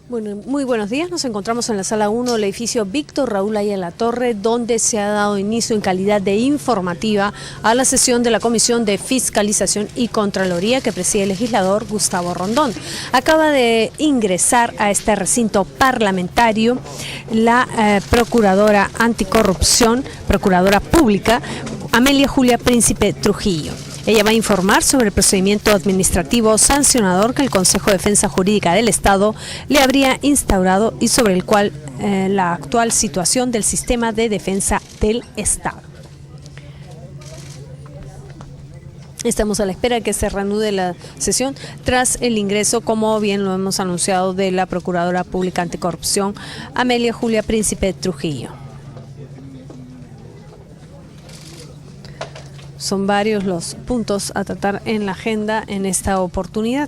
Bueno, muy buenos días. Nos encontramos en la sala 1 del edificio Víctor Raúl Ayala Torre, donde se ha dado inicio en calidad de informativa a la sesión de la Comisión de Fiscalización y Contraloría que preside el legislador Gustavo Rondón. Acaba de ingresar a este recinto parlamentario la procuradora anticorrupción, procuradora pública, Amelia Julia Príncipe Trujillo. Ella va a informar sobre el procedimiento administrativo sancionador que el Consejo de Defensa Jurídica del Estado le habría instaurado y sobre el cual la actual situación del sistema de defensa del Estado. Estamos a la espera de que se reanude la sesión tras el ingreso, como bien lo hemos anunciado, de la Procuradora Pública Anticorrupción, Amelia Julia Príncipe Trujillo. Son varios los puntos a tratar en la agenda en esta oportunidad.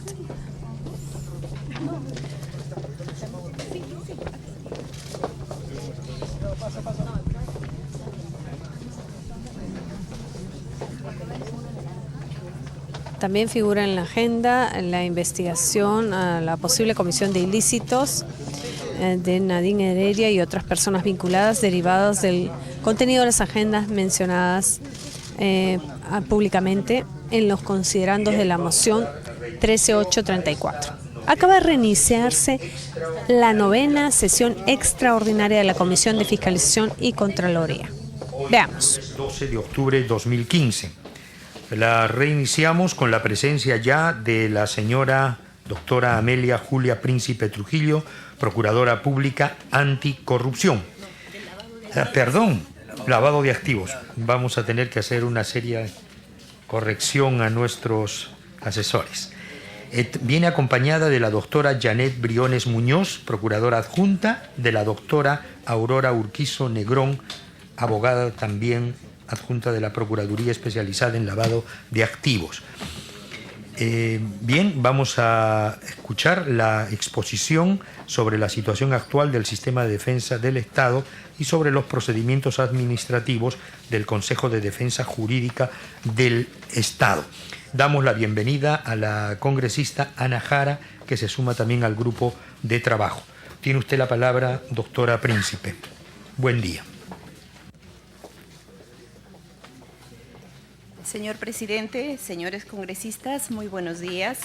También figura en la agenda la investigación a la posible comisión de ilícitos de Nadine Heredia y otras personas vinculadas derivadas del contenido de las agendas mencionadas públicamente en los considerandos de la moción 13834. Acaba de reiniciarse la 9ª sesión extraordinaria de la Comisión de Fiscalización y Contraloría. Veamos. 12 de octubre de 2015. La reiniciamos con la presencia ya de la señora doctora Amelia Julia Príncipe Trujillo, Procuradora Pública Anticorrupción. Lavado de activos. Vamos a tener que hacer una seria corrección a nuestros asesores. Viene acompañada de la doctora Janet Briones Muñoz, procuradora adjunta, de la doctora Aurora Urquizo Negrón, abogada también adjunta de la Procuraduría Especializada en Lavado de Activos. Bien, vamos a escuchar la exposición sobre la situación actual del sistema de defensa del Estado y sobre los procedimientos administrativos del Consejo de Defensa Jurídica del Estado. Damos la bienvenida a la congresista Ana Jara, que se suma también al grupo de trabajo. Tiene usted la palabra, doctora Príncipe. Buen día. Señor presidente, señores congresistas, muy buenos días.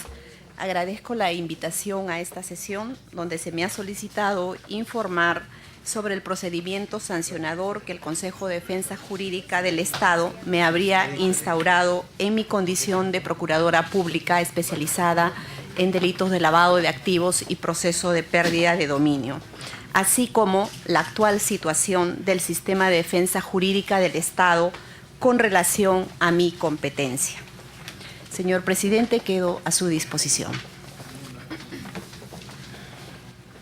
Agradezco la invitación a esta sesión donde se me ha solicitado informar sobre el procedimiento sancionador que el Consejo de Defensa Jurídica del Estado me habría instaurado en mi condición de Procuradora Pública especializada en delitos de lavado de activos y proceso de pérdida de dominio, así como la actual situación del sistema de defensa jurídica del Estado con relación a mi competencia. Señor presidente, quedo a su disposición.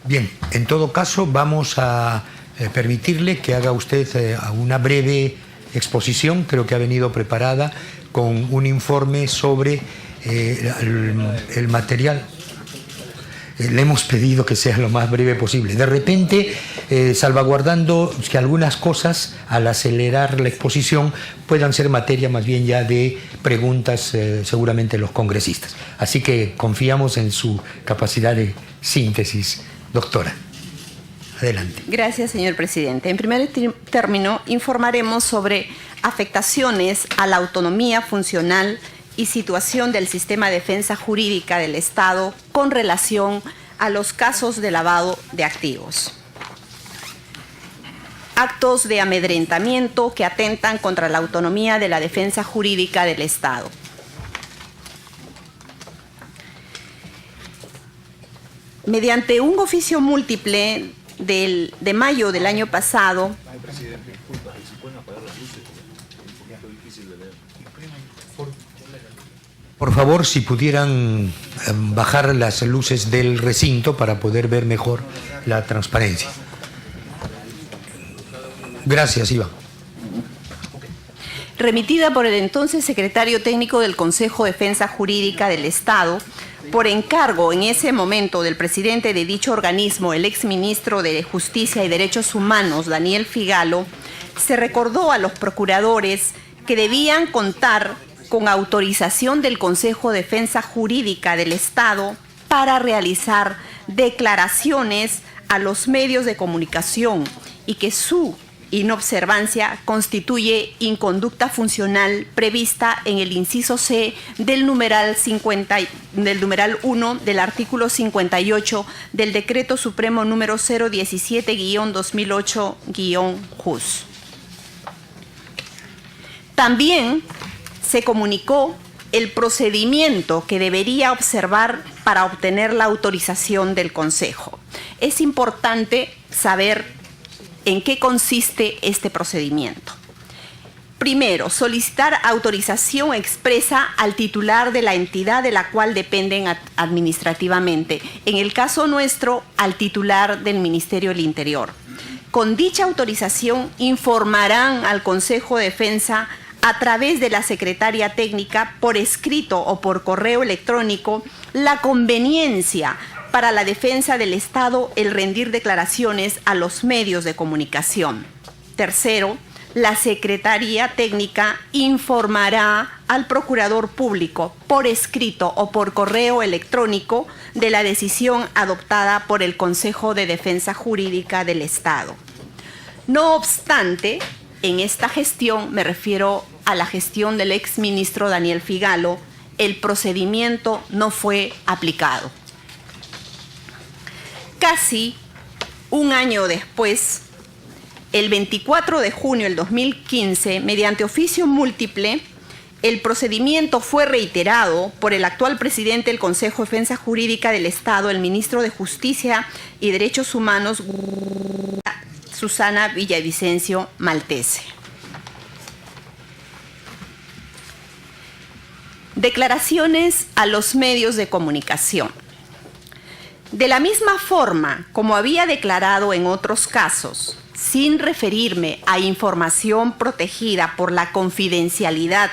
Bien, en todo caso vamos a permitirle que haga usted una breve exposición, creo que ha venido preparada con un informe sobre el material. Le hemos pedido que sea lo más breve posible. De repente, salvaguardando que algunas cosas, al acelerar la exposición, puedan ser materia más bien ya de preguntas seguramente los congresistas. Así que confiamos en su capacidad de síntesis, doctora. Adelante. Gracias, señor presidente. En primer término, informaremos sobre afectaciones a la autonomía funcional y situación del sistema de defensa jurídica del Estado con relación a los casos de lavado de activos. Actos de amedrentamiento que atentan contra la autonomía de la defensa jurídica del Estado. Mediante un oficio múltiple de mayo del año pasado, por favor, si pudieran bajar las luces del recinto para poder ver mejor la transparencia. Gracias, Iván. Remitida por el entonces secretario técnico del Consejo de Defensa Jurídica del Estado, por encargo en ese momento del presidente de dicho organismo, el exministro de Justicia y Derechos Humanos, Daniel Figalo, se recordó a los procuradores que debían contar con autorización del Consejo de Defensa Jurídica del Estado para realizar declaraciones a los medios de comunicación y que su inobservancia constituye inconducta funcional prevista en el inciso C del numeral 1 del artículo 58 del Decreto Supremo número 017-2008-JUS. También se comunicó el procedimiento que debería observar para obtener la autorización del Consejo. Es importante saber en qué consiste este procedimiento. Primero, solicitar autorización expresa al titular de la entidad de la cual dependen administrativamente. En el caso nuestro, al titular del Ministerio del Interior. Con dicha autorización informarán al Consejo de Defensa a través de la Secretaria Técnica, por escrito o por correo electrónico, la conveniencia para la defensa del Estado el rendir declaraciones a los medios de comunicación. Tercero, la Secretaría Técnica informará al Procurador Público por escrito o por correo electrónico de la decisión adoptada por el Consejo de Defensa Jurídica del Estado. No obstante, en esta gestión, me refiero a la gestión del exministro Daniel Figalo, el procedimiento no fue aplicado. Casi un año después, el 24 de junio del 2015, mediante oficio múltiple, el procedimiento fue reiterado por el actual presidente del Consejo de Defensa Jurídica del Estado, el ministro de Justicia y Derechos Humanos, Susana Villavicencio Maltese. Declaraciones a los medios de comunicación. De la misma forma como había declarado en otros casos, sin referirme a información protegida por la confidencialidad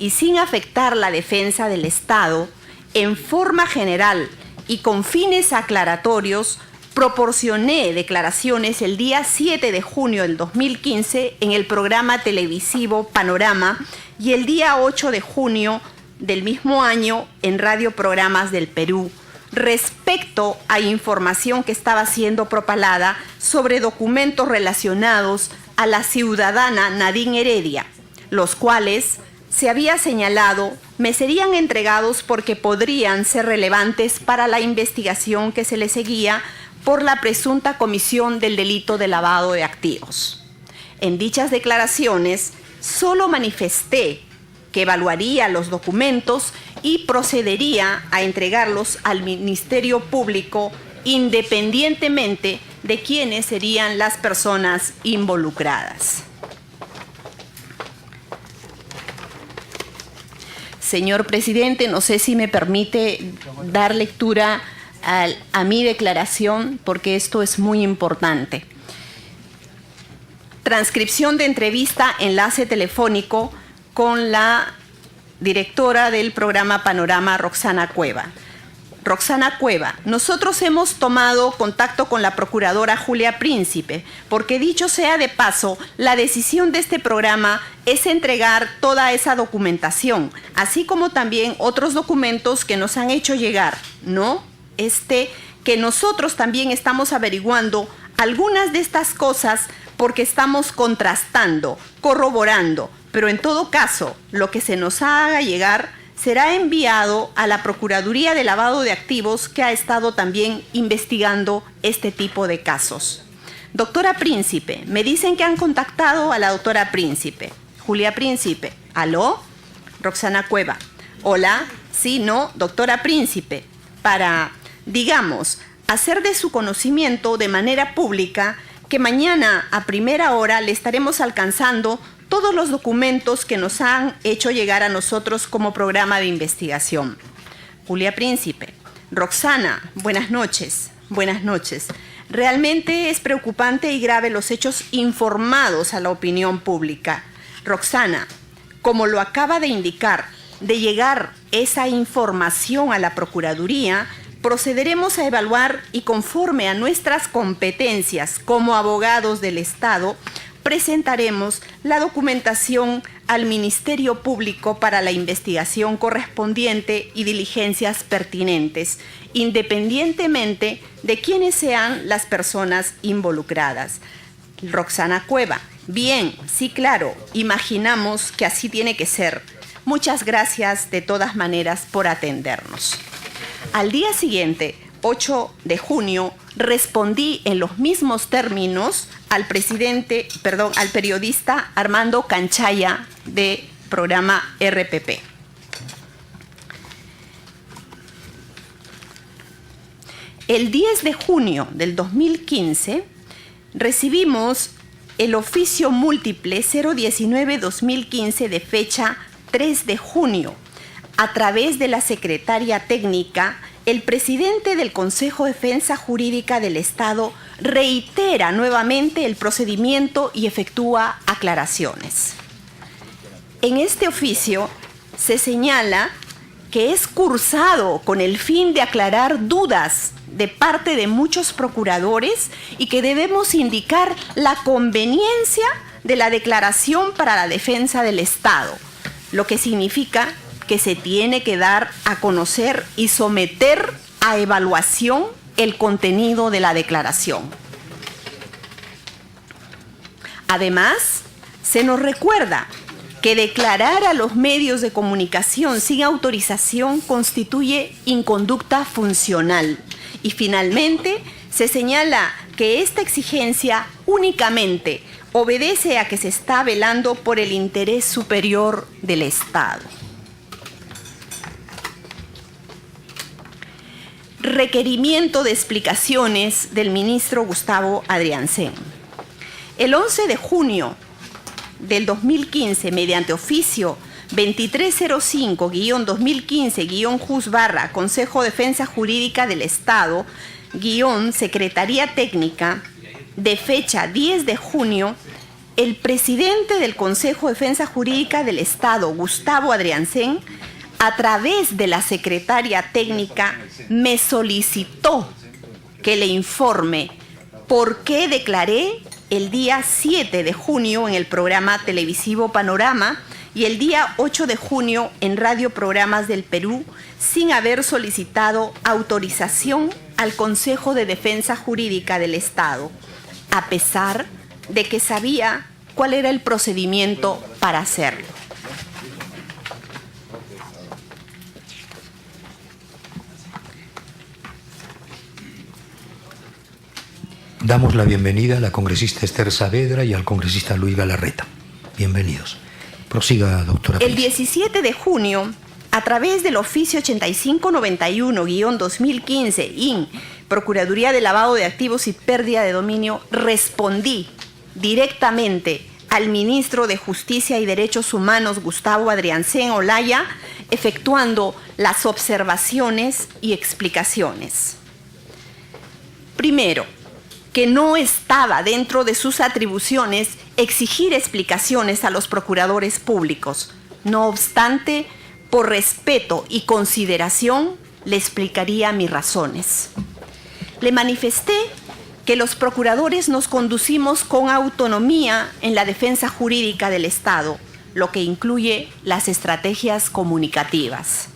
y sin afectar la defensa del Estado, en forma general y con fines aclaratorios, proporcioné declaraciones el día 7 de junio del 2015 en el programa televisivo Panorama y el día 8 de junio del mismo año en Radio Programas del Perú, respecto a información que estaba siendo propalada sobre documentos relacionados a la ciudadana Nadine Heredia, los cuales, se había señalado, me serían entregados porque podrían ser relevantes para la investigación que se le seguía por la presunta comisión del delito de lavado de activos. En dichas declaraciones, solo manifesté que evaluaría los documentos y procedería a entregarlos al Ministerio Público independientemente de quiénes serían las personas involucradas. Señor presidente, no sé si me permite dar lectura a mi declaración, porque esto es muy importante. Transcripción de entrevista, enlace telefónico con la directora del programa Panorama, Roxana Cueva. Roxana Cueva, nosotros hemos tomado contacto con la procuradora Julia Príncipe, porque dicho sea de paso, la decisión de este programa es entregar toda esa documentación, así como también otros documentos que nos han hecho llegar, ¿no? Que nosotros también estamos averiguando algunas de estas cosas porque estamos contrastando, corroborando, pero en todo caso, lo que se nos haga llegar será enviado a la Procuraduría de Lavado de Activos, que ha estado también investigando este tipo de casos. Doctora Príncipe, me dicen que han contactado a la doctora Príncipe. Julia Príncipe, ¿aló? Roxana Cueva, hola, sí, no, doctora Príncipe, para, digamos, hacer de su conocimiento de manera pública que mañana a primera hora le estaremos alcanzando todos los documentos que nos han hecho llegar a nosotros como programa de investigación. Julia Príncipe, Roxana, buenas noches. Buenas noches. Realmente es preocupante y grave los hechos informados a la opinión pública. Roxana, como lo acaba de indicar, de llegar esa información a la Procuraduría, procederemos a evaluar y conforme a nuestras competencias como abogados del Estado, presentaremos la documentación al Ministerio Público para la investigación correspondiente y diligencias pertinentes, independientemente de quiénes sean las personas involucradas. Roxana Cueva: bien, sí, claro, imaginamos que así tiene que ser. Muchas gracias de todas maneras por atendernos. Al día siguiente, 8 de junio, respondí en los mismos términos al periodista Armando Canchaya de programa RPP. El 10 de junio del 2015 recibimos el oficio múltiple 019-2015 de fecha 3 de junio. A través de la secretaria técnica, el presidente del Consejo de Defensa Jurídica del Estado reitera nuevamente el procedimiento y efectúa aclaraciones. En este oficio se señala que es cursado con el fin de aclarar dudas de parte de muchos procuradores y que debemos indicar la conveniencia de la declaración para la defensa del Estado, lo que significa que se tiene que dar a conocer y someter a evaluación el contenido de la declaración. Además, se nos recuerda que declarar a los medios de comunicación sin autorización constituye inconducta funcional. Y finalmente, se señala que esta exigencia únicamente obedece a que se está velando por el interés superior del Estado. Requerimiento de explicaciones del ministro Gustavo Adriancén. El 11 de junio del 2015, mediante oficio 2305-2015- Consejo de Defensa Jurídica del Estado, Secretaría Técnica, de fecha 10 de junio, el presidente del Consejo de Defensa Jurídica del Estado, Gustavo Adriancén, a través de la secretaria técnica, me solicitó que le informe por qué declaré el día 7 de junio en el programa televisivo Panorama y el día 8 de junio en Radio Programas del Perú sin haber solicitado autorización al Consejo de Defensa Jurídica del Estado, a pesar de que sabía cuál era el procedimiento para hacerlo. Damos la bienvenida a la congresista Esther Saavedra y al congresista Luis Galarreta. Bienvenidos. Prosiga, doctora. El 17 de junio, a través del oficio 8591-2015, IN, Procuraduría de Lavado de Activos y Pérdida de Dominio, respondí directamente al ministro de Justicia y Derechos Humanos, Gustavo Adriancén Olaya, efectuando las observaciones y explicaciones. Primero, que no estaba dentro de sus atribuciones exigir explicaciones a los procuradores públicos. No obstante, por respeto y consideración, le explicaría mis razones. Le manifesté que los procuradores nos conducimos con autonomía en la defensa jurídica del Estado, lo que incluye las estrategias comunicativas.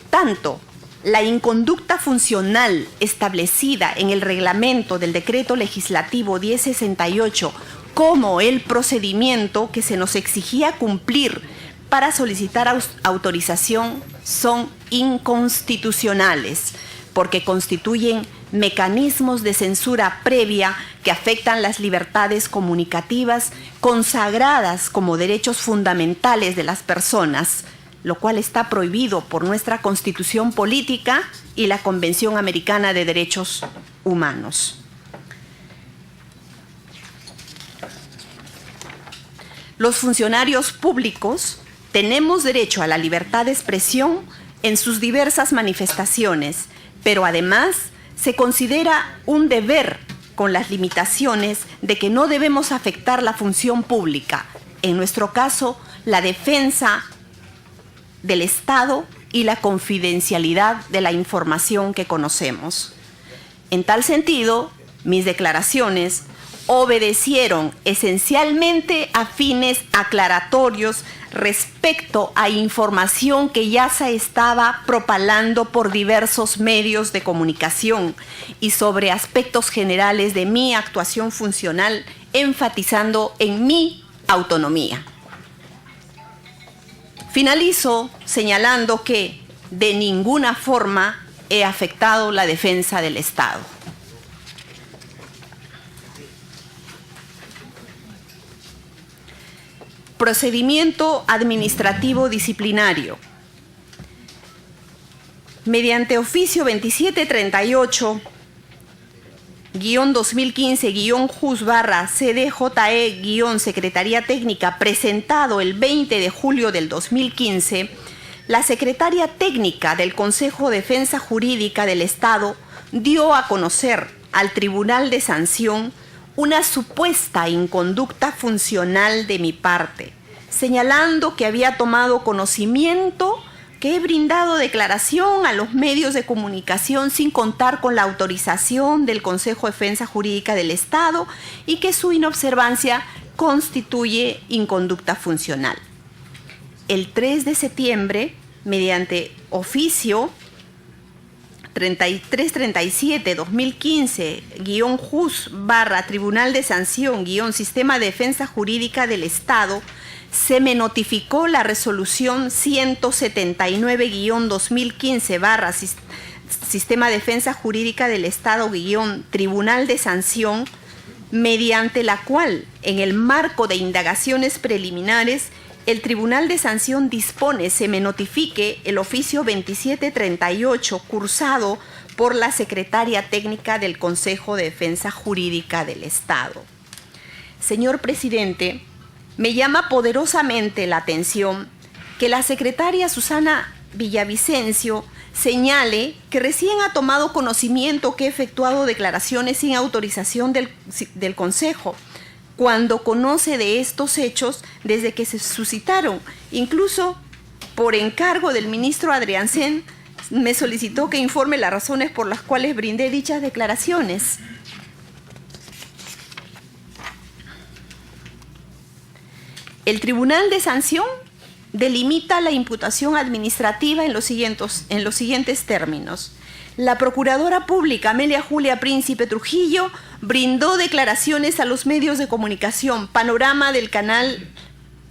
Tanto la inconducta funcional establecida en el reglamento del Decreto Legislativo 1068 como el procedimiento que se nos exigía cumplir para solicitar autorización son inconstitucionales, porque constituyen mecanismos de censura previa que afectan las libertades comunicativas consagradas como derechos fundamentales de las personas, lo cual está prohibido por nuestra Constitución Política y la Convención Americana de Derechos Humanos. Los funcionarios públicos tenemos derecho a la libertad de expresión en sus diversas manifestaciones, pero además se considera un deber con las limitaciones de que no debemos afectar la función pública, en nuestro caso, la defensa del Estado y la confidencialidad de la información que conocemos. En tal sentido, mis declaraciones obedecieron esencialmente a fines aclaratorios respecto a información que ya se estaba propalando por diversos medios de comunicación y sobre aspectos generales de mi actuación funcional, enfatizando en mi autonomía. Finalizo señalando que de ninguna forma he afectado la defensa del Estado. Procedimiento administrativo disciplinario. Mediante oficio 2738-2015-JUS/CDJE-Secretaría Técnica presentado el 20 de julio del 2015, la Secretaria Técnica del Consejo de Defensa Jurídica del Estado dio a conocer al Tribunal de Sanción una supuesta inconducta funcional de mi parte, señalando que había tomado conocimiento que he brindado declaración a los medios de comunicación sin contar con la autorización del Consejo de Defensa Jurídica del Estado y que su inobservancia constituye inconducta funcional. El 3 de septiembre, mediante oficio 3337-2015-JUS/Tribunal de Sanción-Sistema de Defensa Jurídica del Estado, se me notificó la resolución 179-2015-Sistema de Defensa Jurídica del Estado-Tribunal de Sanción, mediante la cual, en el marco de indagaciones preliminares, el Tribunal de Sanción dispone se me notifique el oficio 2738 cursado por la Secretaria Técnica del Consejo de Defensa Jurídica del Estado. Señor Presidente, me llama poderosamente la atención que la secretaria Susana Villavicencio señale que recién ha tomado conocimiento que he efectuado declaraciones sin autorización del Consejo, cuando conoce de estos hechos desde que se suscitaron. Incluso por encargo del ministro Adriancén me solicitó que informe las razones por las cuales brindé dichas declaraciones. El Tribunal de Sanción delimita la imputación administrativa en los siguientes términos. La Procuradora Pública Amelia Julia Príncipe Trujillo brindó declaraciones a los medios de comunicación Panorama del canal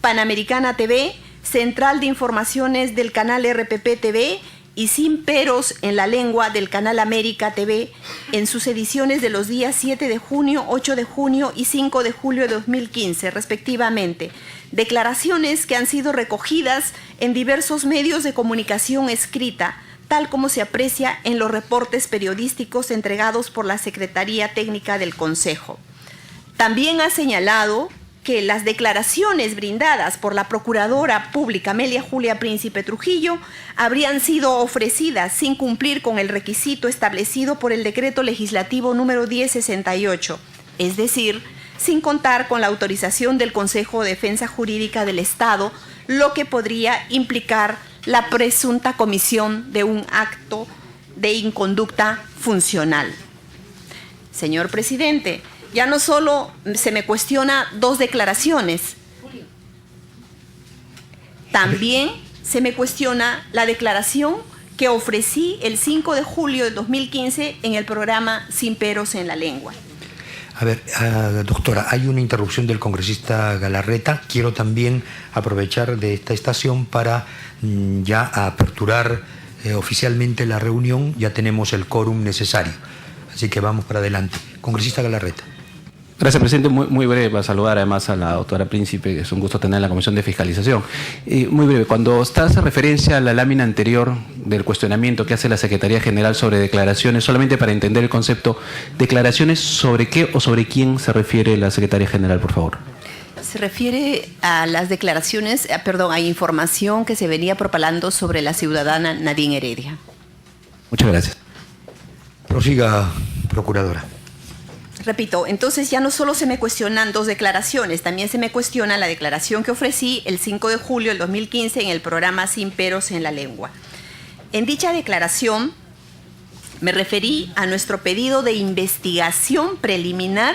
Panamericana TV, Central de Informaciones del canal RPP TV y Sin Peros en la Lengua del canal América TV en sus ediciones de los días 7 de junio, 8 de junio y 5 de julio de 2015, respectivamente. Declaraciones que han sido recogidas en diversos medios de comunicación escrita, tal como se aprecia en los reportes periodísticos entregados por la Secretaría Técnica del Consejo. También ha señalado que las declaraciones brindadas por la Procuradora Pública Amelia Julia Príncipe Trujillo habrían sido ofrecidas sin cumplir con el requisito establecido por el Decreto Legislativo número 1068, es decir, sin contar con la autorización del Consejo de Defensa Jurídica del Estado, lo que podría implicar la presunta comisión de un acto de inconducta funcional. Señor Presidente, ya no solo se me cuestiona dos declaraciones, también se me cuestiona la declaración que ofrecí el 5 de julio de 2015 en el programa Sin Peros en la Lengua. A ver, doctora, hay una interrupción del congresista Galarreta. Quiero también aprovechar de esta estación para ya aperturar oficialmente la reunión. Ya tenemos el quórum necesario, así que vamos para adelante. Congresista Galarreta. Gracias, presidente. Muy breve, para saludar además a la doctora Príncipe, que es un gusto tener en la Comisión de Fiscalización. Muy breve, cuando usted hace referencia a la lámina anterior del cuestionamiento que hace la Secretaría General sobre declaraciones, solamente para entender el concepto, ¿declaraciones sobre qué o sobre quién se refiere la Secretaría General, por favor? Se refiere a las declaraciones, a información que se venía propalando sobre la ciudadana Nadine Heredia. Muchas gracias. Prosiga, Procuradora. Repito, entonces ya no solo se me cuestionan dos declaraciones, también se me cuestiona la declaración que ofrecí el 5 de julio del 2015 en el programa Sin Peros en la Lengua. En dicha declaración me referí a nuestro pedido de investigación preliminar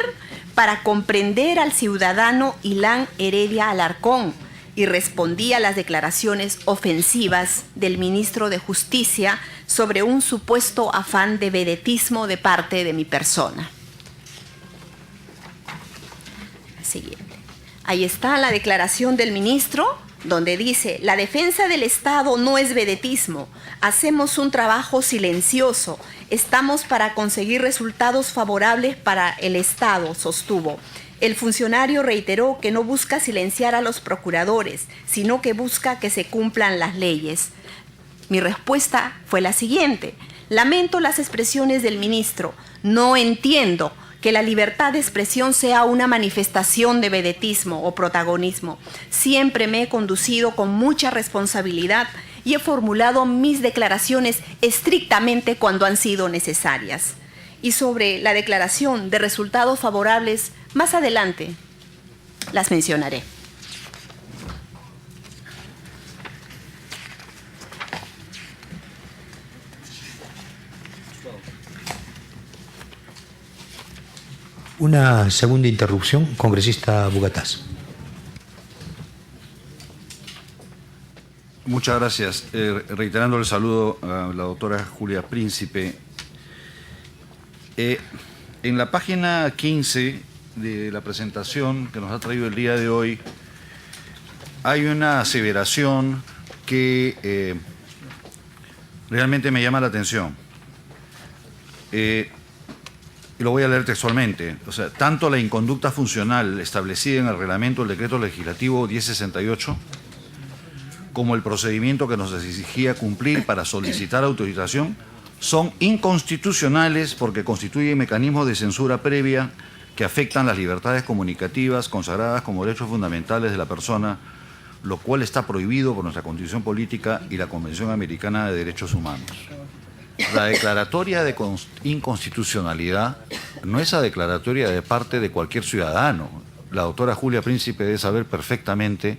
para comprender al ciudadano Ilan Heredia Alarcón y respondí a las declaraciones ofensivas del ministro de Justicia sobre un supuesto afán de vedetismo de parte de mi persona. Siguiente. Ahí está la declaración del ministro, donde dice: la defensa del Estado no es vedetismo, hacemos un trabajo silencioso, estamos para conseguir resultados favorables para el Estado, sostuvo. El funcionario reiteró que no busca silenciar a los procuradores, sino que busca que se cumplan las leyes. Mi respuesta fue la siguiente: lamento las expresiones del ministro, no entiendo que la libertad de expresión sea una manifestación de vedetismo o protagonismo. Siempre me he conducido con mucha responsabilidad y he formulado mis declaraciones estrictamente cuando han sido necesarias. Y sobre la declaración de resultados favorables, más adelante las mencionaré. Una segunda interrupción, congresista Bugatás. Muchas gracias. Reiterando el saludo a la doctora Julia Príncipe. En la página 15 de la presentación que nos ha traído el día de hoy, hay una aseveración que realmente me llama la atención. Y lo voy a leer textualmente. O sea, tanto la inconducta funcional establecida en el reglamento del decreto legislativo 1068 como el procedimiento que nos exigía cumplir para solicitar autorización son inconstitucionales porque constituyen mecanismos de censura previa que afectan las libertades comunicativas consagradas como derechos fundamentales de la persona, lo cual está prohibido por nuestra Constitución Política y la Convención Americana de Derechos Humanos. La declaratoria de inconstitucionalidad no es la declaratoria de parte de cualquier ciudadano. La doctora Julia Príncipe debe saber perfectamente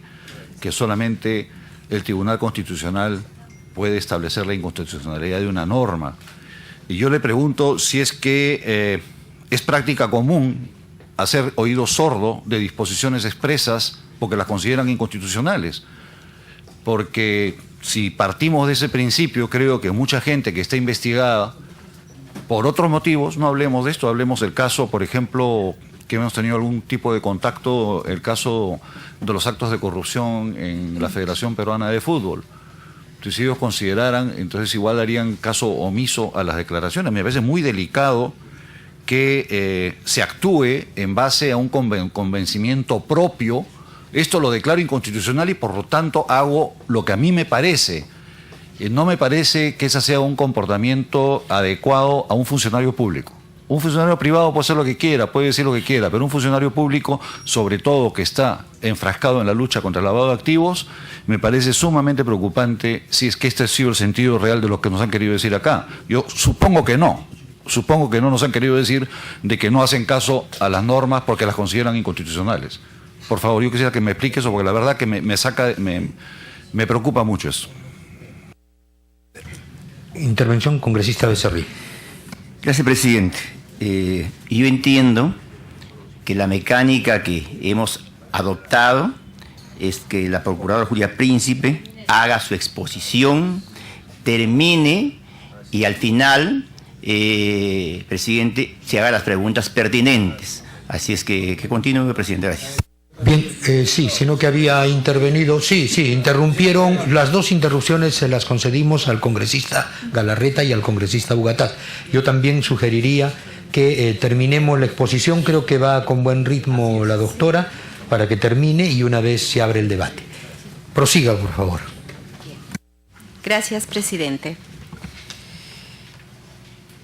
que solamente el Tribunal Constitucional puede establecer la inconstitucionalidad de una norma. Y yo le pregunto si es que es práctica común hacer oído sordo de disposiciones expresas porque las consideran inconstitucionales. Porque si partimos de ese principio, creo que mucha gente que está investigada por otros motivos, no hablemos de esto, hablemos del caso, por ejemplo, que hemos tenido algún tipo de contacto, el caso de los actos de corrupción en la Federación Peruana de Fútbol. Entonces, si ellos consideraran, entonces igual darían caso omiso a las declaraciones. Me parece muy delicado que se actúe en base a un convencimiento propio. Esto lo declaro inconstitucional y por lo tanto hago lo que a mí me parece. No me parece que ese sea un comportamiento adecuado a un funcionario público. Un funcionario privado puede hacer lo que quiera, puede decir lo que quiera, pero un funcionario público, sobre todo que está enfrascado en la lucha contra el lavado de activos, me parece sumamente preocupante si es que este ha sido el sentido real de lo que nos han querido decir acá. Yo supongo que no nos han querido decir de que no hacen caso a las normas porque las consideran inconstitucionales. Por favor, yo quisiera que me explique eso, porque la verdad que me preocupa mucho eso. Intervención, congresista Becerril. Gracias, presidente. Yo entiendo que la mecánica que hemos adoptado es que la procuradora Julia Príncipe haga su exposición, termine y al final, presidente, se haga las preguntas pertinentes. Así es que continúe, presidente. Gracias. Bien, sí, sino que había intervenido, sí, interrumpieron, las dos interrupciones se las concedimos al congresista Galarreta y al congresista Bugatás. Yo también sugeriría que terminemos la exposición, creo que va con buen ritmo la doctora, para que termine y una vez se abre el debate. Prosiga, por favor. Gracias, presidente.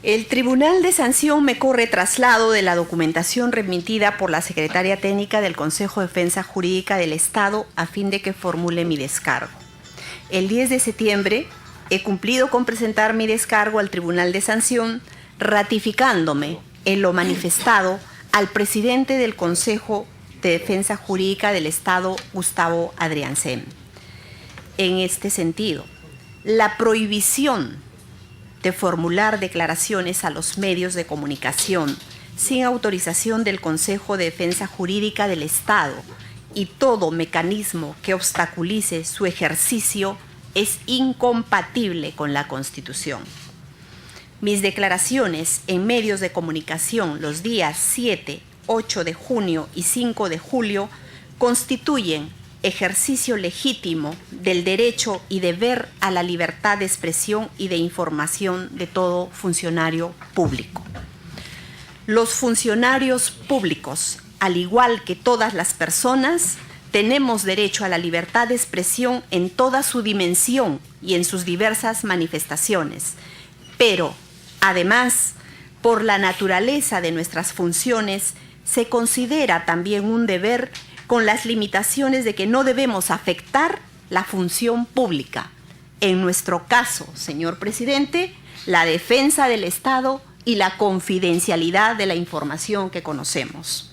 El Tribunal de Sanción me corre traslado de la documentación remitida por la Secretaria Técnica del Consejo de Defensa Jurídica del Estado a fin de que formule mi descargo. El 10 de septiembre he cumplido con presentar mi descargo al Tribunal de Sanción, ratificándome en lo manifestado al presidente del Consejo de Defensa Jurídica del Estado, Gustavo Adriancén. En este sentido, la prohibición de formular declaraciones a los medios de comunicación sin autorización del Consejo de Defensa Jurídica del Estado, y todo mecanismo que obstaculice su ejercicio es incompatible con la Constitución. Mis declaraciones en medios de comunicación los días 7, 8 de junio y 5 de julio constituyen ejercicio legítimo del derecho y deber a la libertad de expresión y de información de todo funcionario público. Los funcionarios públicos, al igual que todas las personas, tenemos derecho a la libertad de expresión en toda su dimensión y en sus diversas manifestaciones, pero, además, por la naturaleza de nuestras funciones, se considera también un deber con las limitaciones de que no debemos afectar la función pública. En nuestro caso, señor presidente, la defensa del Estado y la confidencialidad de la información que conocemos.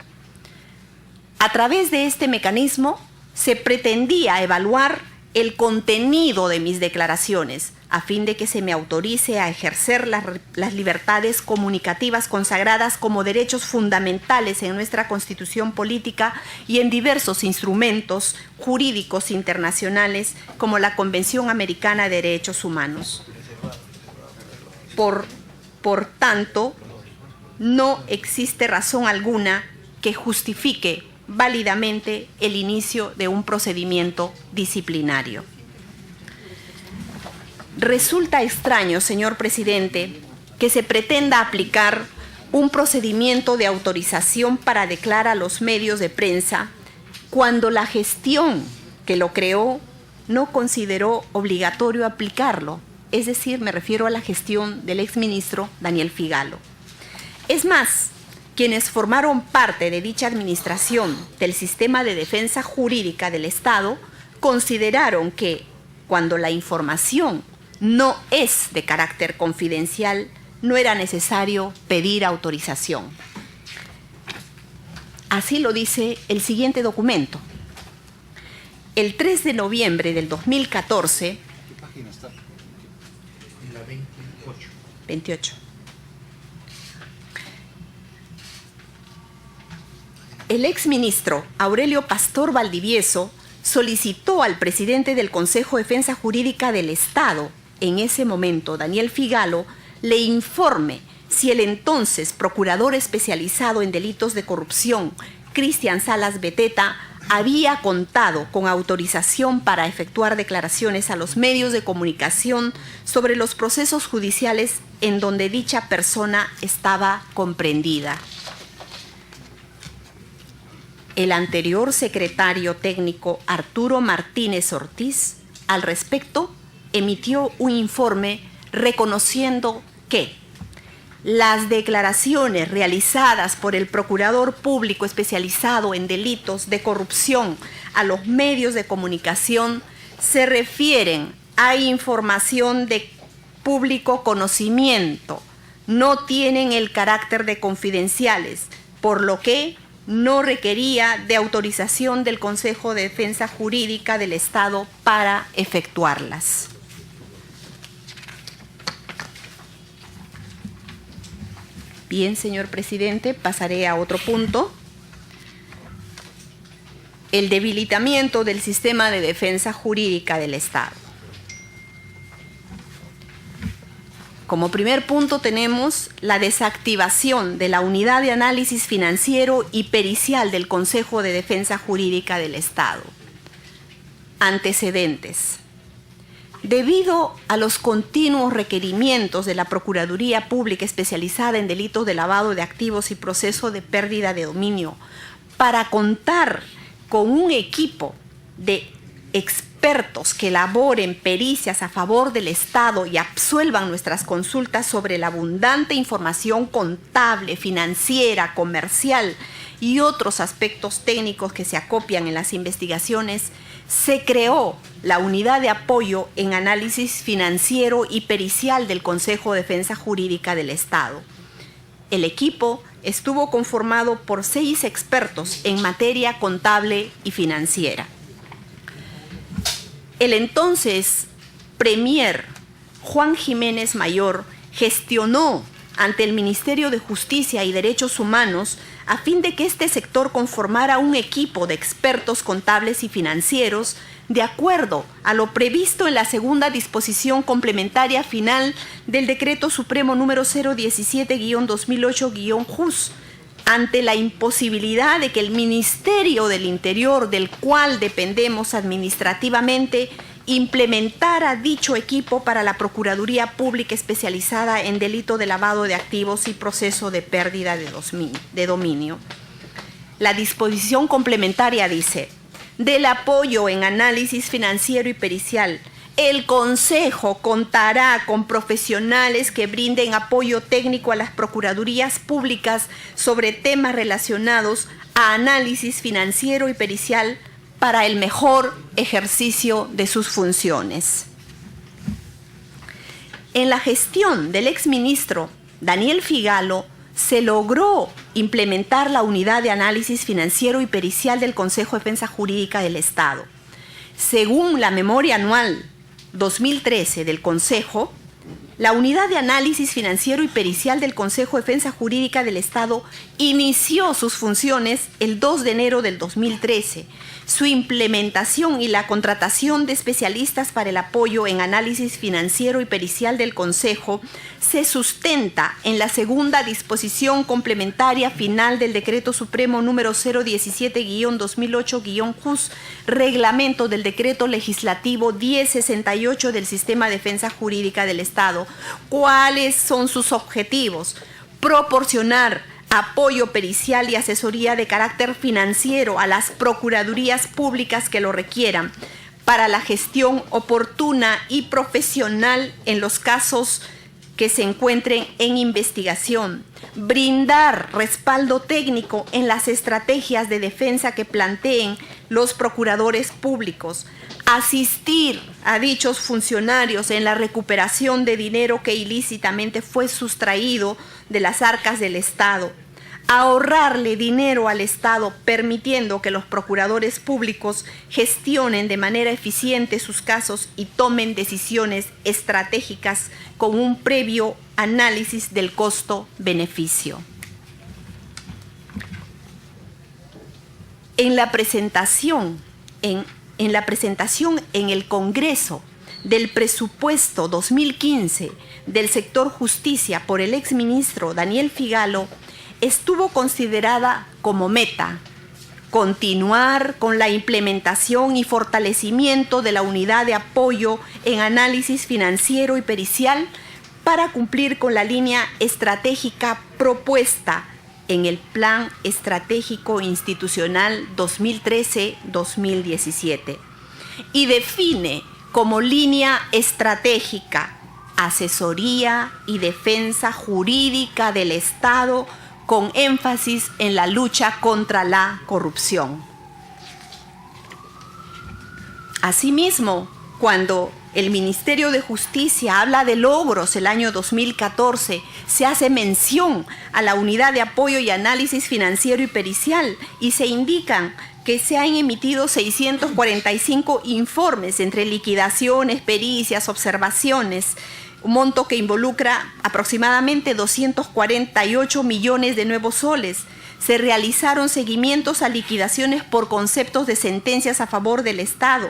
A través de este mecanismo se pretendía evaluar el contenido de mis declaraciones a fin de que se me autorice a ejercer las libertades comunicativas consagradas como derechos fundamentales en nuestra Constitución política y en diversos instrumentos jurídicos internacionales como la Convención Americana de Derechos Humanos. Por tanto, no existe razón alguna que justifique válidamente el inicio de un procedimiento disciplinario. Resulta extraño, señor presidente, que se pretenda aplicar un procedimiento de autorización para declarar a los medios de prensa cuando la gestión que lo creó no consideró obligatorio aplicarlo. Es decir, me refiero a la gestión del exministro Daniel Figalo. Es más, quienes formaron parte de dicha administración del sistema de defensa jurídica del Estado consideraron que cuando la información no es de carácter confidencial, no era necesario pedir autorización. Así lo dice el siguiente documento. El 3 de noviembre del 2014, ¿qué página está? En la 28. El exministro Aurelio Pastor Valdivieso solicitó al presidente del Consejo de Defensa Jurídica del Estado, en ese momento Daniel Figalo, le informe si el entonces procurador especializado en delitos de corrupción, Cristian Salas Beteta, había contado con autorización para efectuar declaraciones a los medios de comunicación sobre los procesos judiciales en donde dicha persona estaba comprendida. El anterior secretario técnico Arturo Martínez Ortiz, al respecto, emitió un informe reconociendo que las declaraciones realizadas por el Procurador Público especializado en delitos de corrupción a los medios de comunicación se refieren a información de público conocimiento, no tienen el carácter de confidenciales, por lo que no requería de autorización del Consejo de Defensa Jurídica del Estado para efectuarlas. Bien, señor presidente, pasaré a otro punto. El debilitamiento del sistema de defensa jurídica del Estado. Como primer punto tenemos la desactivación de la unidad de análisis financiero y pericial del Consejo de Defensa Jurídica del Estado. Antecedentes. Debido a los continuos requerimientos de la Procuraduría Pública especializada en delitos de lavado de activos y proceso de pérdida de dominio, para contar con un equipo de expertos que elaboren pericias a favor del Estado y absuelvan nuestras consultas sobre la abundante información contable, financiera, comercial y otros aspectos técnicos que se acopian en las investigaciones, se creó la Unidad de Apoyo en Análisis Financiero y Pericial del Consejo de Defensa Jurídica del Estado. El equipo estuvo conformado por 6 expertos en materia contable y financiera. El entonces Premier Juan Jiménez Mayor gestionó ante el Ministerio de Justicia y Derechos Humanos a fin de que este sector conformara un equipo de expertos contables y financieros de acuerdo a lo previsto en la segunda disposición complementaria final del Decreto Supremo número 017-2008-JUS, ante la imposibilidad de que el Ministerio del Interior, del cual dependemos administrativamente, implementara dicho equipo para la Procuraduría Pública Especializada en Delito de Lavado de Activos y Proceso de Pérdida de Dominio. La disposición complementaria dice: del apoyo en análisis financiero y pericial, el Consejo contará con profesionales que brinden apoyo técnico a las Procuradurías Públicas sobre temas relacionados a análisis financiero y pericial para el mejor ejercicio de sus funciones. En la gestión del exministro Daniel Figalo se logró implementar la unidad de análisis financiero y pericial del Consejo de Defensa Jurídica del Estado. Según la memoria anual 2013 del Consejo, la unidad de análisis financiero y pericial del Consejo de Defensa Jurídica del Estado inició sus funciones el 2 de enero del 2013. Su implementación y la contratación de especialistas para el apoyo en análisis financiero y pericial del Consejo se sustenta en la segunda disposición complementaria final del Decreto Supremo número 017-2008-JUS, reglamento del Decreto Legislativo 1068 del Sistema de Defensa Jurídica del Estado. ¿Cuáles son sus objetivos? Proporcionar apoyo pericial y asesoría de carácter financiero a las procuradurías públicas que lo requieran para la gestión oportuna y profesional en los casos que se encuentren en investigación, brindar respaldo técnico en las estrategias de defensa que planteen los procuradores públicos, asistir a dichos funcionarios en la recuperación de dinero que ilícitamente fue sustraído de las arcas del Estado, ahorrarle dinero al Estado permitiendo que los procuradores públicos gestionen de manera eficiente sus casos y tomen decisiones estratégicas con un previo análisis del costo-beneficio. En la presentación en el Congreso del presupuesto 2015 del sector justicia por el exministro Daniel Figalo, estuvo considerada como meta continuar con la implementación y fortalecimiento de la unidad de apoyo en análisis financiero y pericial para cumplir con la línea estratégica propuesta en el Plan Estratégico Institucional 2013-2017 y define como línea estratégica asesoría y defensa jurídica del Estado con énfasis en la lucha contra la corrupción. Asimismo, cuando el Ministerio de Justicia habla de logros el año 2014, se hace mención a la unidad de apoyo y análisis financiero y pericial y se indican que se han emitido 645 informes entre liquidaciones, pericias, observaciones, un monto que involucra aproximadamente 248 millones de nuevos soles. Se realizaron seguimientos a liquidaciones por conceptos de sentencias a favor del Estado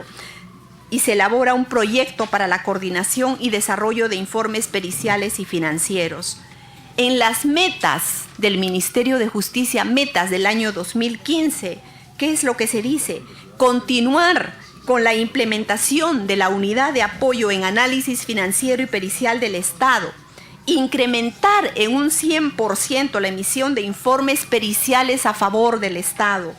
y se elabora un proyecto para la coordinación y desarrollo de informes periciales y financieros. En las metas del Ministerio de Justicia, metas del año 2015, ¿qué es lo que se dice? Continuar con la implementación de la unidad de apoyo en análisis financiero y pericial del Estado, incrementar en un 100% la emisión de informes periciales a favor del Estado,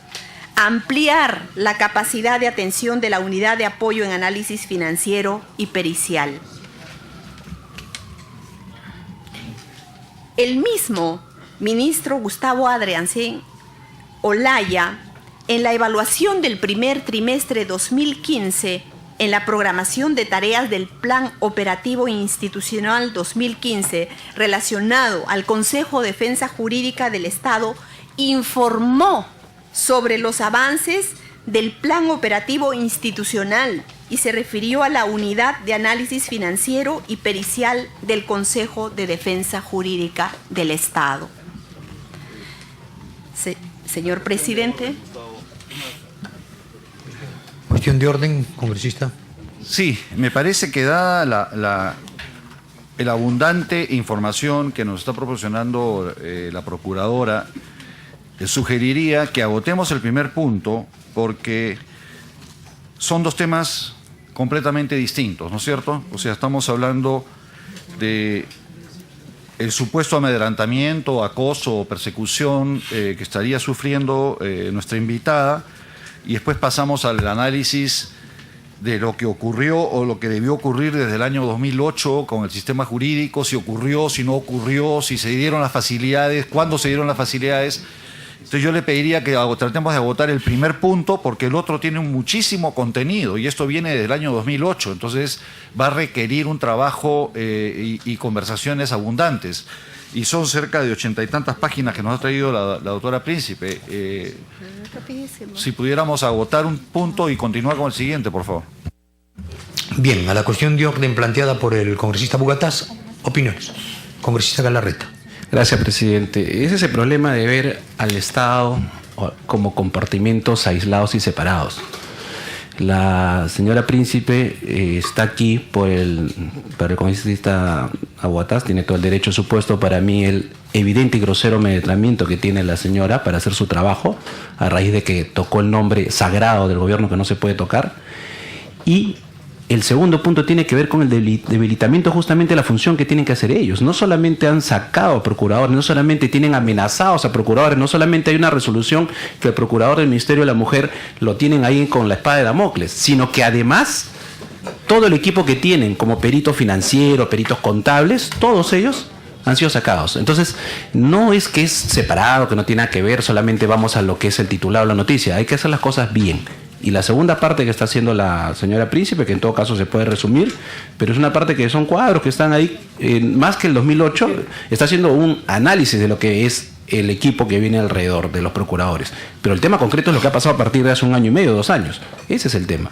ampliar la capacidad de atención de la unidad de apoyo en análisis financiero y pericial. El mismo ministro Gustavo Adriancén Olaya, en la evaluación del primer trimestre 2015, en la programación de tareas del Plan Operativo Institucional 2015 relacionado al Consejo de Defensa Jurídica del Estado, informó sobre los avances del Plan Operativo Institucional y se refirió a la Unidad de Análisis Financiero y Pericial del Consejo de Defensa Jurídica del Estado. Señor presidente. Cuestión de orden, congresista. Sí, me parece que dada la abundante información que nos está proporcionando la procuradora, sugeriría que agotemos el primer punto porque son dos temas completamente distintos, ¿no es cierto? O sea, estamos hablando de el supuesto amedrentamiento, acoso o persecución que estaría sufriendo nuestra invitada, y después pasamos al análisis de lo que ocurrió o lo que debió ocurrir desde el año 2008 con el sistema jurídico, si ocurrió, si no ocurrió, si se dieron las facilidades, cuándo se dieron las facilidades. Entonces yo le pediría que tratemos de agotar el primer punto porque el otro tiene muchísimo contenido y esto viene del año 2008, entonces va a requerir un trabajo y conversaciones abundantes. Y son cerca de 80 y tantas páginas que nos ha traído la doctora Príncipe. Si pudiéramos agotar un punto y continuar con el siguiente, por favor. Bien, a la cuestión de orden planteada por el congresista Bugatás, opiniones. Congresista Galarreta. Gracias, presidente. Es ese problema de ver al Estado como compartimentos aislados y separados. La señora Príncipe está aquí por el congresista Aguatás, tiene todo el derecho supuesto. Para mí el evidente y grosero amedrentamiento que tiene la señora para hacer su trabajo, a raíz de que tocó el nombre sagrado del gobierno que no se puede tocar. Y el segundo punto tiene que ver con el debilitamiento justamente de la función que tienen que hacer ellos. No solamente han sacado a procuradores, no solamente tienen amenazados a procuradores, no solamente hay una resolución que el procurador del Ministerio de la Mujer lo tienen ahí con la espada de Damocles, sino que además todo el equipo que tienen como peritos financieros, peritos contables, todos ellos han sido sacados. Entonces, no es que es separado, que no tiene nada que ver, solamente vamos a lo que es el titular o la noticia, hay que hacer las cosas bien. Y la segunda parte que está haciendo la señora Príncipe, que en todo caso se puede resumir, pero es una parte que son cuadros que están ahí, más que el 2008, está haciendo un análisis de lo que es el equipo que viene alrededor de los procuradores. Pero el tema concreto es lo que ha pasado a partir de hace 1 año y medio, 2 años. Ese es el tema.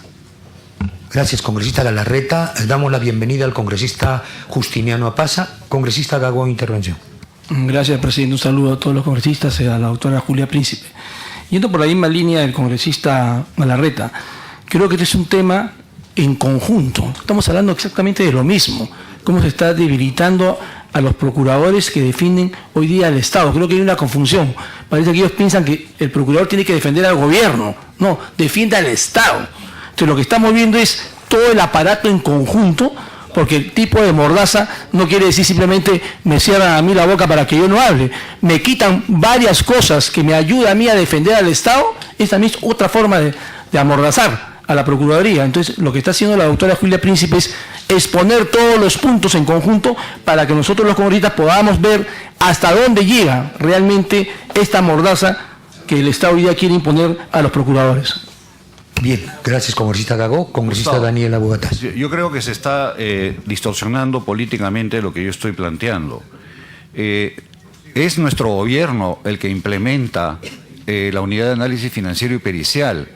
Gracias, congresista Galarreta. Damos la bienvenida al congresista Justiniano Apasa. Congresista Gago, intervención. Gracias, presidente. Un saludo a todos los congresistas y a la doctora Julia Príncipe. Yendo por la misma línea del congresista Galarreta, creo que este es un tema en conjunto. Estamos hablando exactamente de lo mismo, cómo se está debilitando a los procuradores que defienden hoy día al Estado. Creo que hay una confusión. Parece que ellos piensan que el procurador tiene que defender al gobierno. No, defiende al Estado. Entonces lo que estamos viendo es todo el aparato en conjunto, porque el tipo de mordaza no quiere decir simplemente me cierran a mí la boca para que yo no hable, me quitan varias cosas que me ayudan a mí a defender al Estado. Esta también es otra forma de amordazar a la Procuraduría. Entonces lo que está haciendo la doctora Julia Príncipe es exponer todos los puntos en conjunto para que nosotros los congresistas podamos ver hasta dónde llega realmente esta mordaza que el Estado hoy día quiere imponer a los procuradores. Bien, gracias, congresista Gago. Congresista Gustavo, Daniela Bugatás. Yo creo que se está distorsionando políticamente lo que yo estoy planteando. Es nuestro gobierno el que implementa la unidad de análisis financiero y pericial.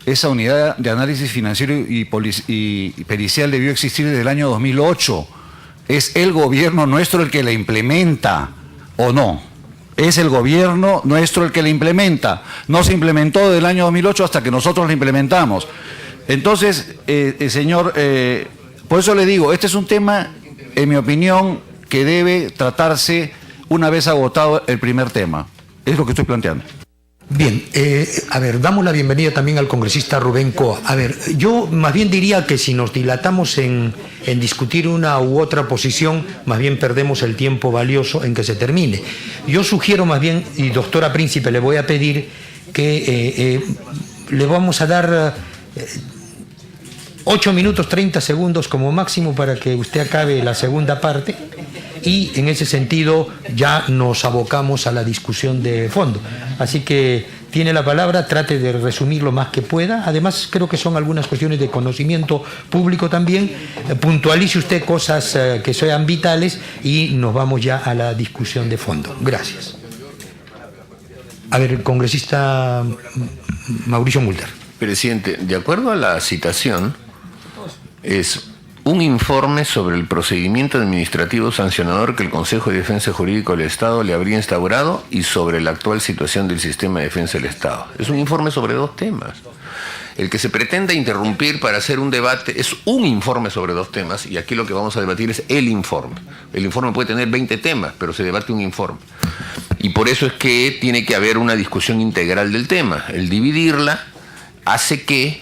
Esa unidad de análisis financiero y pericial debió existir desde el año 2008. ¿Es el gobierno nuestro el que la implementa o no? Es el gobierno nuestro el que la implementa. No se implementó desde el año 2008 hasta que nosotros la implementamos. Entonces, señor, por eso le digo, este es un tema, en mi opinión, que debe tratarse una vez agotado el primer tema. Es lo que estoy planteando. Bien, a ver, damos la bienvenida también al congresista Rubén Coa. A ver, yo más bien diría que si nos dilatamos en discutir una u otra posición, más bien perdemos el tiempo valioso en que se termine. Yo sugiero más bien, y doctora Príncipe, le voy a pedir que le vamos a dar 8 minutos 30 segundos como máximo para que usted acabe la segunda parte. Y en ese sentido ya nos abocamos a la discusión de fondo. Así que tiene la palabra, trate de resumir lo más que pueda. Además, creo que son algunas cuestiones de conocimiento público también. Puntualice usted cosas que sean vitales y nos vamos ya a la discusión de fondo. Gracias. A ver, el congresista Mauricio Mulder. Presidente, de acuerdo a la citación, es un informe sobre el procedimiento administrativo sancionador que el Consejo de Defensa Jurídica del Estado le habría instaurado y sobre la actual situación del sistema de defensa del Estado. Es un informe sobre 2 temas. El que se pretende interrumpir para hacer un debate es un informe sobre 2 temas, y aquí lo que vamos a debatir es el informe. El informe puede tener 20 temas, pero se debate un informe. Y por eso es que tiene que haber una discusión integral del tema. El dividirla hace que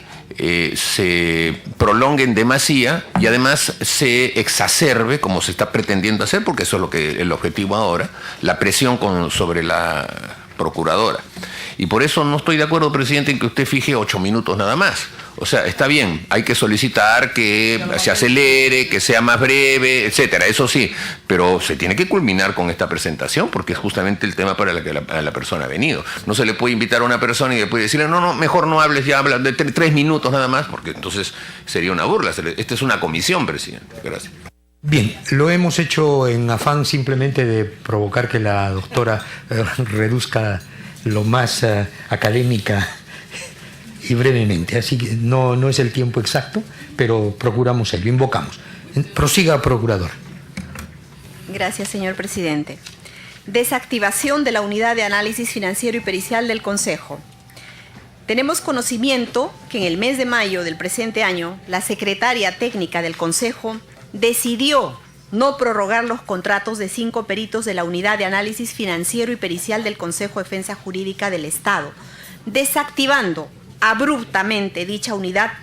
se prolongue en demasía y además se exacerbe, como se está pretendiendo hacer, porque eso es lo que el objetivo ahora, la presión sobre la procuradora. Y por eso no estoy de acuerdo, presidente, en que usted fije 8 minutos nada más. O sea, está bien, hay que solicitar que se acelere, que sea más breve, etcétera, eso sí, pero se tiene que culminar con esta presentación porque es justamente el tema para el que la persona ha venido. No se le puede invitar a una persona y después decirle, no, mejor no hables, ya habla de 3 minutos nada más, porque entonces sería una burla. Esta es una comisión, presidente. Gracias. Bien, lo hemos hecho en afán simplemente de provocar que la doctora reduzca lo más académica y brevemente, así que no es el tiempo exacto, pero procuramos ello, invocamos. Prosiga, procurador. Gracias, señor presidente. Desactivación de la unidad de análisis financiero y pericial del Consejo. Tenemos conocimiento que en el mes de mayo del presente año, la secretaria técnica del Consejo decidió no prorrogar los contratos de 5 peritos de la unidad de análisis financiero y pericial del Consejo de Defensa Jurídica del Estado, desactivando abruptamente dicha unidad,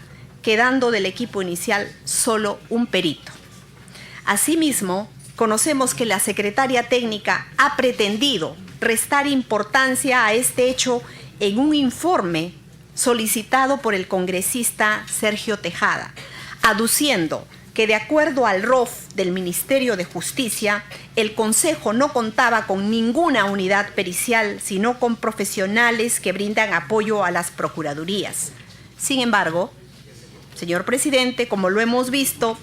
quedando del equipo inicial solo un perito. Asimismo, conocemos que la secretaria técnica ha pretendido restar importancia a este hecho en un informe solicitado por el congresista Sergio Tejada, aduciendo que de acuerdo al ROF del Ministerio de Justicia, el Consejo no contaba con ninguna unidad pericial, sino con profesionales que brindan apoyo a las procuradurías. Sin embargo, señor presidente, como lo hemos visto,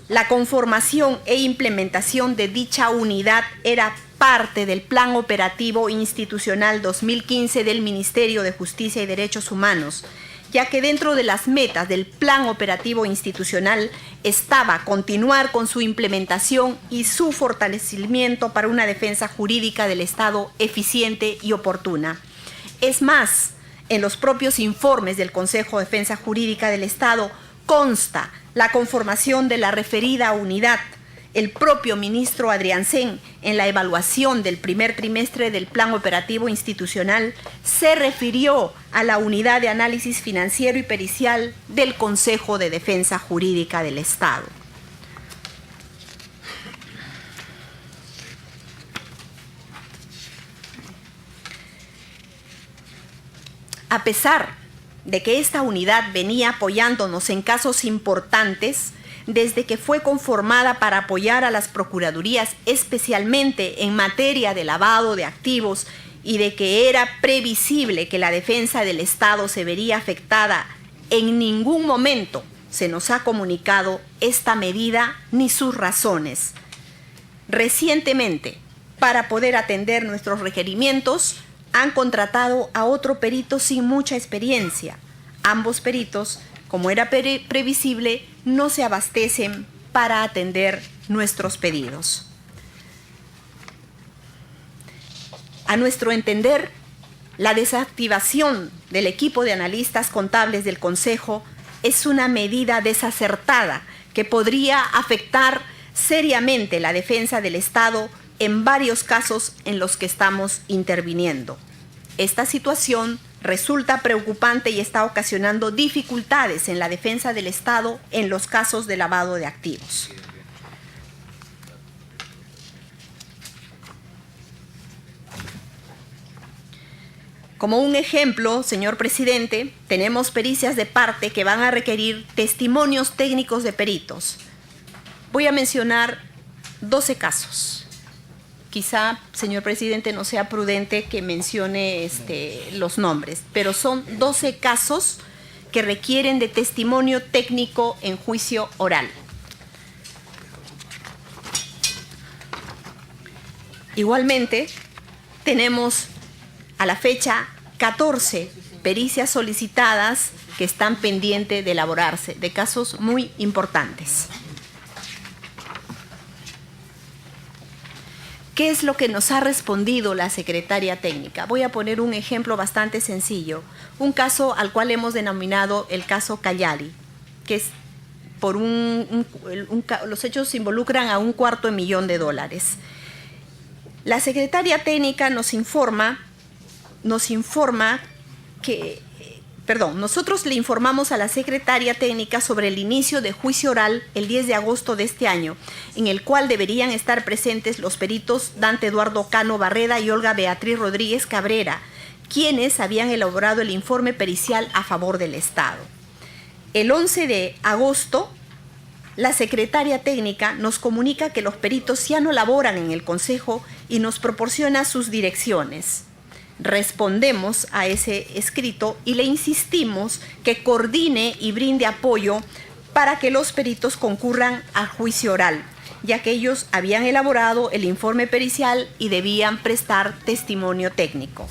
la conformación e implementación de dicha unidad era parte del Plan Operativo Institucional 2015 del Ministerio de Justicia y Derechos Humanos, ya que dentro de las metas del Plan Operativo Institucional estaba continuar con su implementación y su fortalecimiento para una defensa jurídica del Estado eficiente y oportuna. Es más, en los propios informes del Consejo de Defensa Jurídica del Estado consta la conformación de la referida unidad. El propio ministro Adriancén, en la evaluación del primer trimestre del Plan Operativo Institucional, se refirió a la unidad de análisis financiero y pericial del Consejo de Defensa Jurídica del Estado. A pesar de que esta unidad venía apoyándonos en casos importantes, desde que fue conformada para apoyar a las procuradurías, especialmente en materia de lavado de activos, y de que era previsible que la defensa del Estado se vería afectada, en ningún momento se nos ha comunicado esta medida ni sus razones. Recientemente, para poder atender nuestros requerimientos, han contratado a otro perito sin mucha experiencia. Ambos peritos, como era previsible, no se abastecen para atender nuestros pedidos. A nuestro entender, la desactivación del equipo de analistas contables del Consejo es una medida desacertada que podría afectar seriamente la defensa del Estado en varios casos en los que estamos interviniendo. Esta situación resulta preocupante y está ocasionando dificultades en la defensa del Estado en los casos de lavado de activos. Como un ejemplo, señor presidente, tenemos pericias de parte que van a requerir testimonios técnicos de peritos. Voy a mencionar 12 casos. Quizá, señor presidente, no sea prudente que mencione los nombres, pero son 12 casos que requieren de testimonio técnico en juicio oral. Igualmente, tenemos a la fecha 14 pericias solicitadas que están pendientes de elaborarse, de casos muy importantes. ¿Qué es lo que nos ha respondido la secretaria técnica? Voy a poner un ejemplo bastante sencillo, un caso al cual hemos denominado el caso Callari, que es por los hechos involucran a $250,000. La secretaria técnica nos informa que, nosotros le informamos a la secretaria técnica sobre el inicio de juicio oral el 10 de agosto de este año, en el cual deberían estar presentes los peritos Dante Eduardo Cano Barreda y Olga Beatriz Rodríguez Cabrera, quienes habían elaborado el informe pericial a favor del Estado. El 11 de agosto, la secretaria técnica nos comunica que los peritos ya no laboran en el Consejo y nos proporciona sus direcciones. Respondemos a ese escrito y le insistimos que coordine y brinde apoyo para que los peritos concurran al juicio oral, ya que ellos habían elaborado el informe pericial y debían prestar testimonio técnico.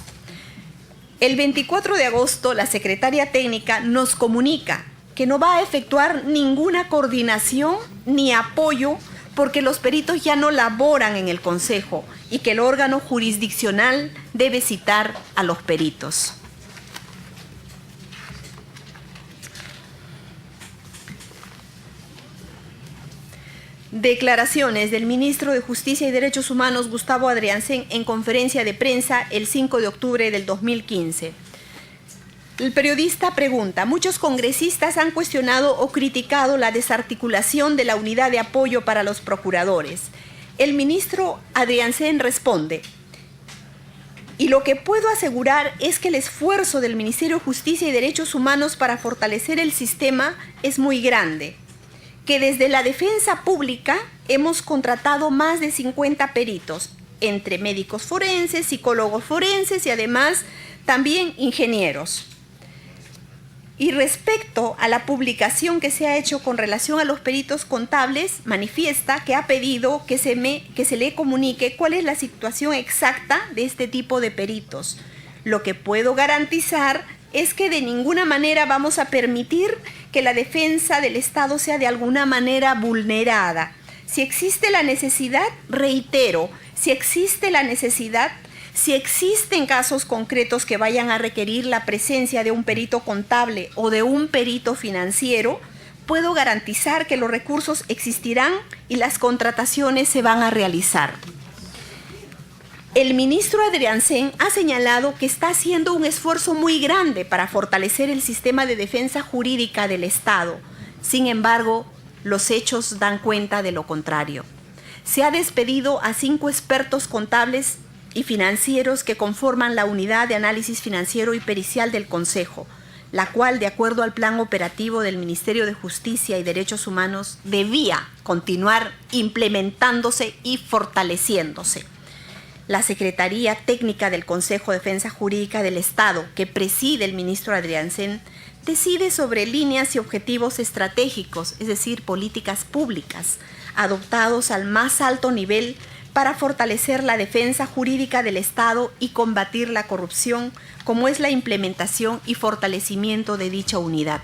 El 24 de agosto, la secretaria técnica nos comunica que no va a efectuar ninguna coordinación ni apoyo porque los peritos ya no laboran en el Consejo y que el órgano jurisdiccional debe citar a los peritos. Declaraciones del ministro de Justicia y Derechos Humanos, Gustavo Adriancén, en conferencia de prensa el 5 de octubre del 2015. El periodista pregunta: muchos congresistas han cuestionado o criticado la desarticulación de la unidad de apoyo para los procuradores. El ministro Adriancén responde: y lo que puedo asegurar es que el esfuerzo del Ministerio de Justicia y Derechos Humanos para fortalecer el sistema es muy grande, que desde la defensa pública hemos contratado más de 50 peritos, entre médicos forenses, psicólogos forenses y además también ingenieros. Y respecto a la publicación que se ha hecho con relación a los peritos contables, manifiesta que ha pedido que se le comunique cuál es la situación exacta de este tipo de peritos. Lo que puedo garantizar es que de ninguna manera vamos a permitir que la defensa del Estado sea de alguna manera vulnerada. Si existe la necesidad, reitero, si existen casos concretos que vayan a requerir la presencia de un perito contable o de un perito financiero, puedo garantizar que los recursos existirán y las contrataciones se van a realizar. El ministro Adriancén ha señalado que está haciendo un esfuerzo muy grande para fortalecer el sistema de defensa jurídica del Estado. Sin embargo, los hechos dan cuenta de lo contrario. Se ha despedido a 5 expertos contables y financieros que conforman la unidad de análisis financiero y pericial del Consejo, la cual, de acuerdo al plan operativo del Ministerio de Justicia y Derechos Humanos, debía continuar implementándose y fortaleciéndose. La Secretaría Técnica del Consejo de Defensa Jurídica del Estado, que preside el ministro Adriancén, decide sobre líneas y objetivos estratégicos, es decir, políticas públicas, adoptados al más alto nivel para fortalecer la defensa jurídica del Estado y combatir la corrupción, como es la implementación y fortalecimiento de dicha unidad.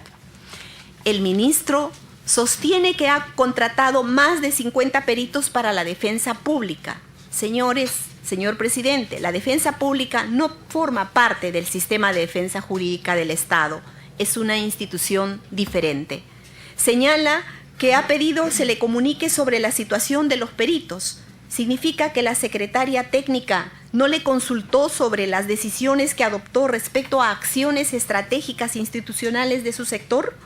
El ministro sostiene que ha contratado más de 50 peritos para la defensa pública. Señor presidente, la defensa pública no forma parte del sistema de defensa jurídica del Estado, es una institución diferente. Señala que ha pedido se le comunique sobre la situación de los peritos. ¿Significa que la secretaria técnica no le consultó sobre las decisiones que adoptó respecto a acciones estratégicas institucionales de su sector?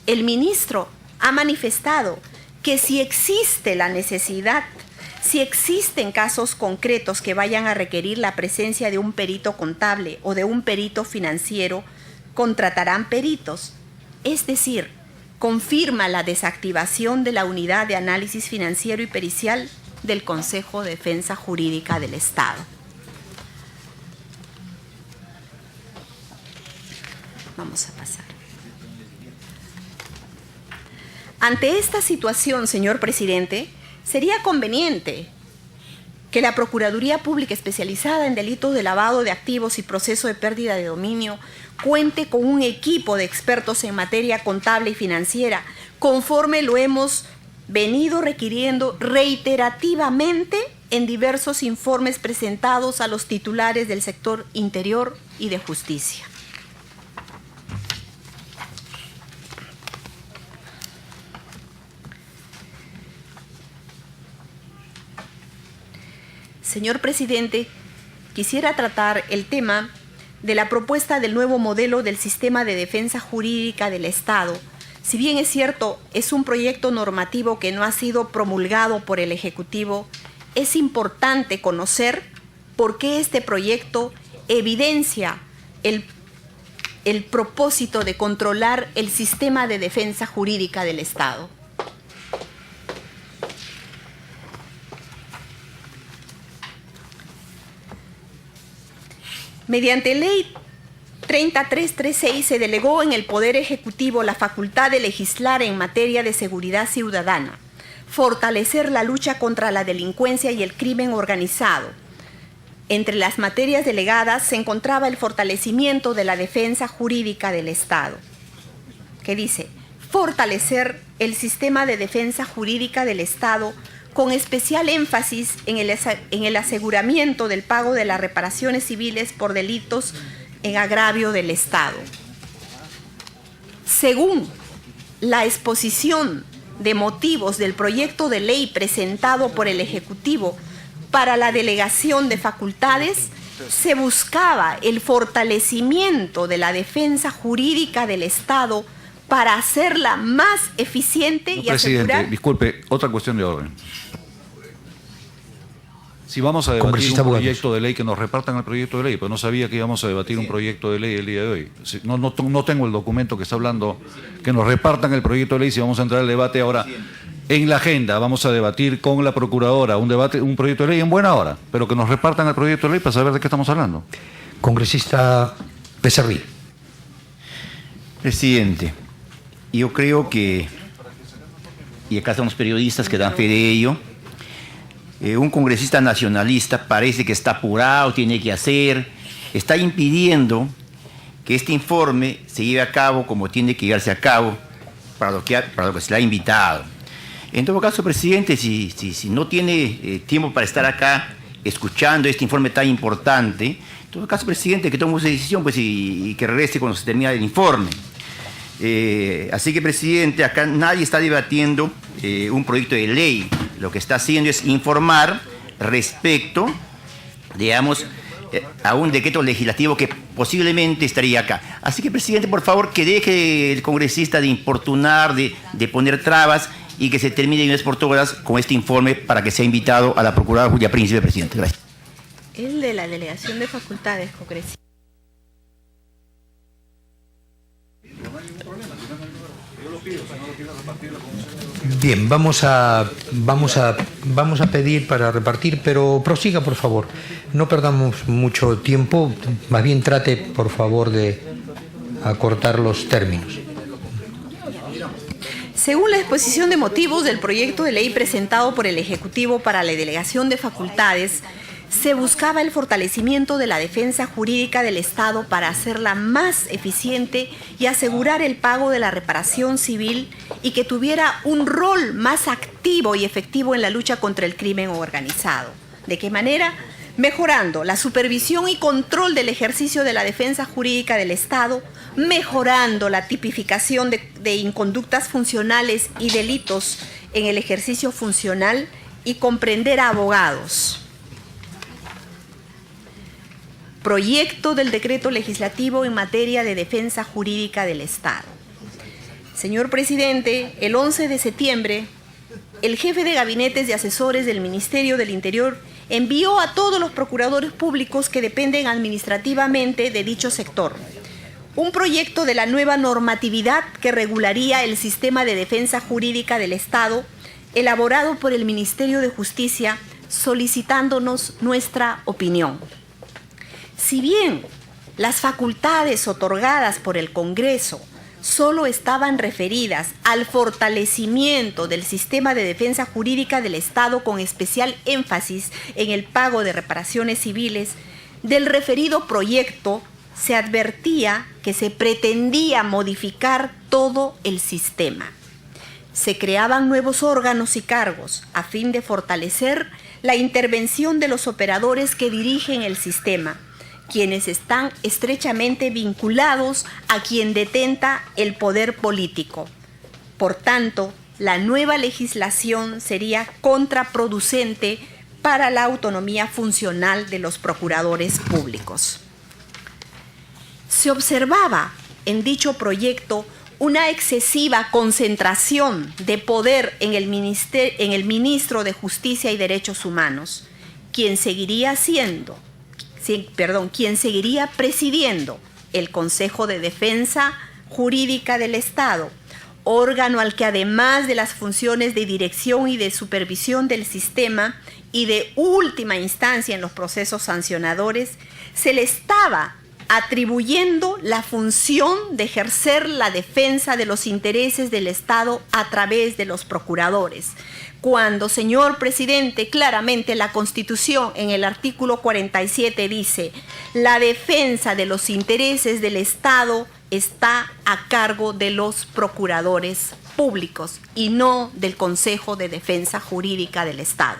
El ministro ha manifestado que si existe la necesidad, si existen casos concretos que vayan a requerir la presencia de un perito contable o de un perito financiero, contratarán peritos. Es decir, confirma la desactivación de la unidad de análisis financiero y pericial del Consejo de Defensa Jurídica del Estado. Vamos a pasar. Ante esta situación, señor presidente, sería conveniente que la Procuraduría Pública Especializada en Delitos de Lavado de Activos y Proceso de Pérdida de Dominio cuente con un equipo de expertos en materia contable y financiera, conforme lo hemos venido requiriendo reiterativamente en diversos informes presentados a los titulares del sector interior y de justicia. Señor presidente, quisiera tratar el tema de la propuesta del nuevo modelo del sistema de defensa jurídica del Estado. Si bien es cierto, es un proyecto normativo que no ha sido promulgado por el Ejecutivo, es importante conocer por qué este proyecto evidencia el propósito de controlar el sistema de defensa jurídica del Estado. Mediante Ley 3336 se delegó en el Poder Ejecutivo la facultad de legislar en materia de seguridad ciudadana, fortalecer la lucha contra la delincuencia y el crimen organizado. Entre las materias delegadas se encontraba el fortalecimiento de la defensa jurídica del Estado, que dice: fortalecer el sistema de defensa jurídica del Estado con especial énfasis en el aseguramiento del pago de las reparaciones civiles por delitos en agravio del Estado. Según la exposición de motivos del proyecto de ley presentado por el Ejecutivo para la delegación de facultades, se buscaba el fortalecimiento de la defensa jurídica del Estado para hacerla más eficiente y asegurar... Presidente, disculpe, otra cuestión de orden. Si vamos a debatir un proyecto de ley, que nos repartan el proyecto de ley, pero no sabía que íbamos a debatir un proyecto de ley el día de hoy. No tengo el documento que está hablando, que nos repartan el proyecto de ley, si vamos a entrar al debate ahora. En la agenda vamos a debatir con la Procuradora un proyecto de ley en buena hora, pero que nos repartan el proyecto de ley para saber de qué estamos hablando. Congresista Becerril. Presidente, yo creo que, y acá estamos periodistas que dan fe de ello, un congresista nacionalista parece que está apurado, tiene que hacer, está impidiendo que este informe se lleve a cabo como tiene que llevarse a cabo para lo que se le ha invitado. En todo caso, presidente, si no tiene tiempo para estar acá escuchando este informe tan importante, en todo caso, presidente, que tome una decisión pues, y que regrese cuando se termine el informe. Así que, presidente, acá nadie está debatiendo un proyecto de ley. Lo que está haciendo es informar respecto, digamos, a un decreto legislativo que posiblemente estaría acá. Así que, presidente, por favor, que deje el congresista de importunar, de poner trabas y que se termine de una vez por todas con este informe para que sea invitado a la Procuradora Julia Príncipe, presidente. Gracias. El de la delegación de facultades, congresista. Bien, vamos a pedir para repartir, pero prosiga, por favor. No perdamos mucho tiempo, más bien trate, por favor, de acortar los términos. Según la exposición de motivos del proyecto de ley presentado por el Ejecutivo para la delegación de facultades, se buscaba el fortalecimiento de la defensa jurídica del Estado para hacerla más eficiente y asegurar el pago de la reparación civil y que tuviera un rol más activo y efectivo en la lucha contra el crimen organizado. ¿De qué manera? Mejorando la supervisión y control del ejercicio de la defensa jurídica del Estado, mejorando la tipificación de inconductas funcionales y delitos en el ejercicio funcional y comprender a abogados. Proyecto del decreto legislativo en materia de defensa jurídica del Estado. Señor presidente, el 11 de septiembre, el jefe de gabinetes de asesores del Ministerio del Interior envió a todos los procuradores públicos que dependen administrativamente de dicho sector un proyecto de la nueva normatividad que regularía el sistema de defensa jurídica del Estado, elaborado por el Ministerio de Justicia, solicitándonos nuestra opinión. Si bien las facultades otorgadas por el Congreso solo estaban referidas al fortalecimiento del sistema de defensa jurídica del Estado con especial énfasis en el pago de reparaciones civiles, del referido proyecto se advertía que se pretendía modificar todo el sistema. Se creaban nuevos órganos y cargos a fin de fortalecer la intervención de los operadores que dirigen el sistema, quienes están estrechamente vinculados a quien detenta el poder político. Por tanto, la nueva legislación sería contraproducente para la autonomía funcional de los procuradores públicos. Se observaba en dicho proyecto una excesiva concentración de poder en el ministro de Justicia y Derechos Humanos, quien seguiría presidiendo el Consejo de Defensa Jurídica del Estado, órgano al que además de las funciones de dirección y de supervisión del sistema y de última instancia en los procesos sancionadores, se le estaba atribuyendo la función de ejercer la defensa de los intereses del Estado a través de los procuradores. Cuando, señor presidente, claramente la Constitución en el artículo 47 dice: la defensa de los intereses del Estado está a cargo de los procuradores públicos y no del Consejo de Defensa Jurídica del Estado.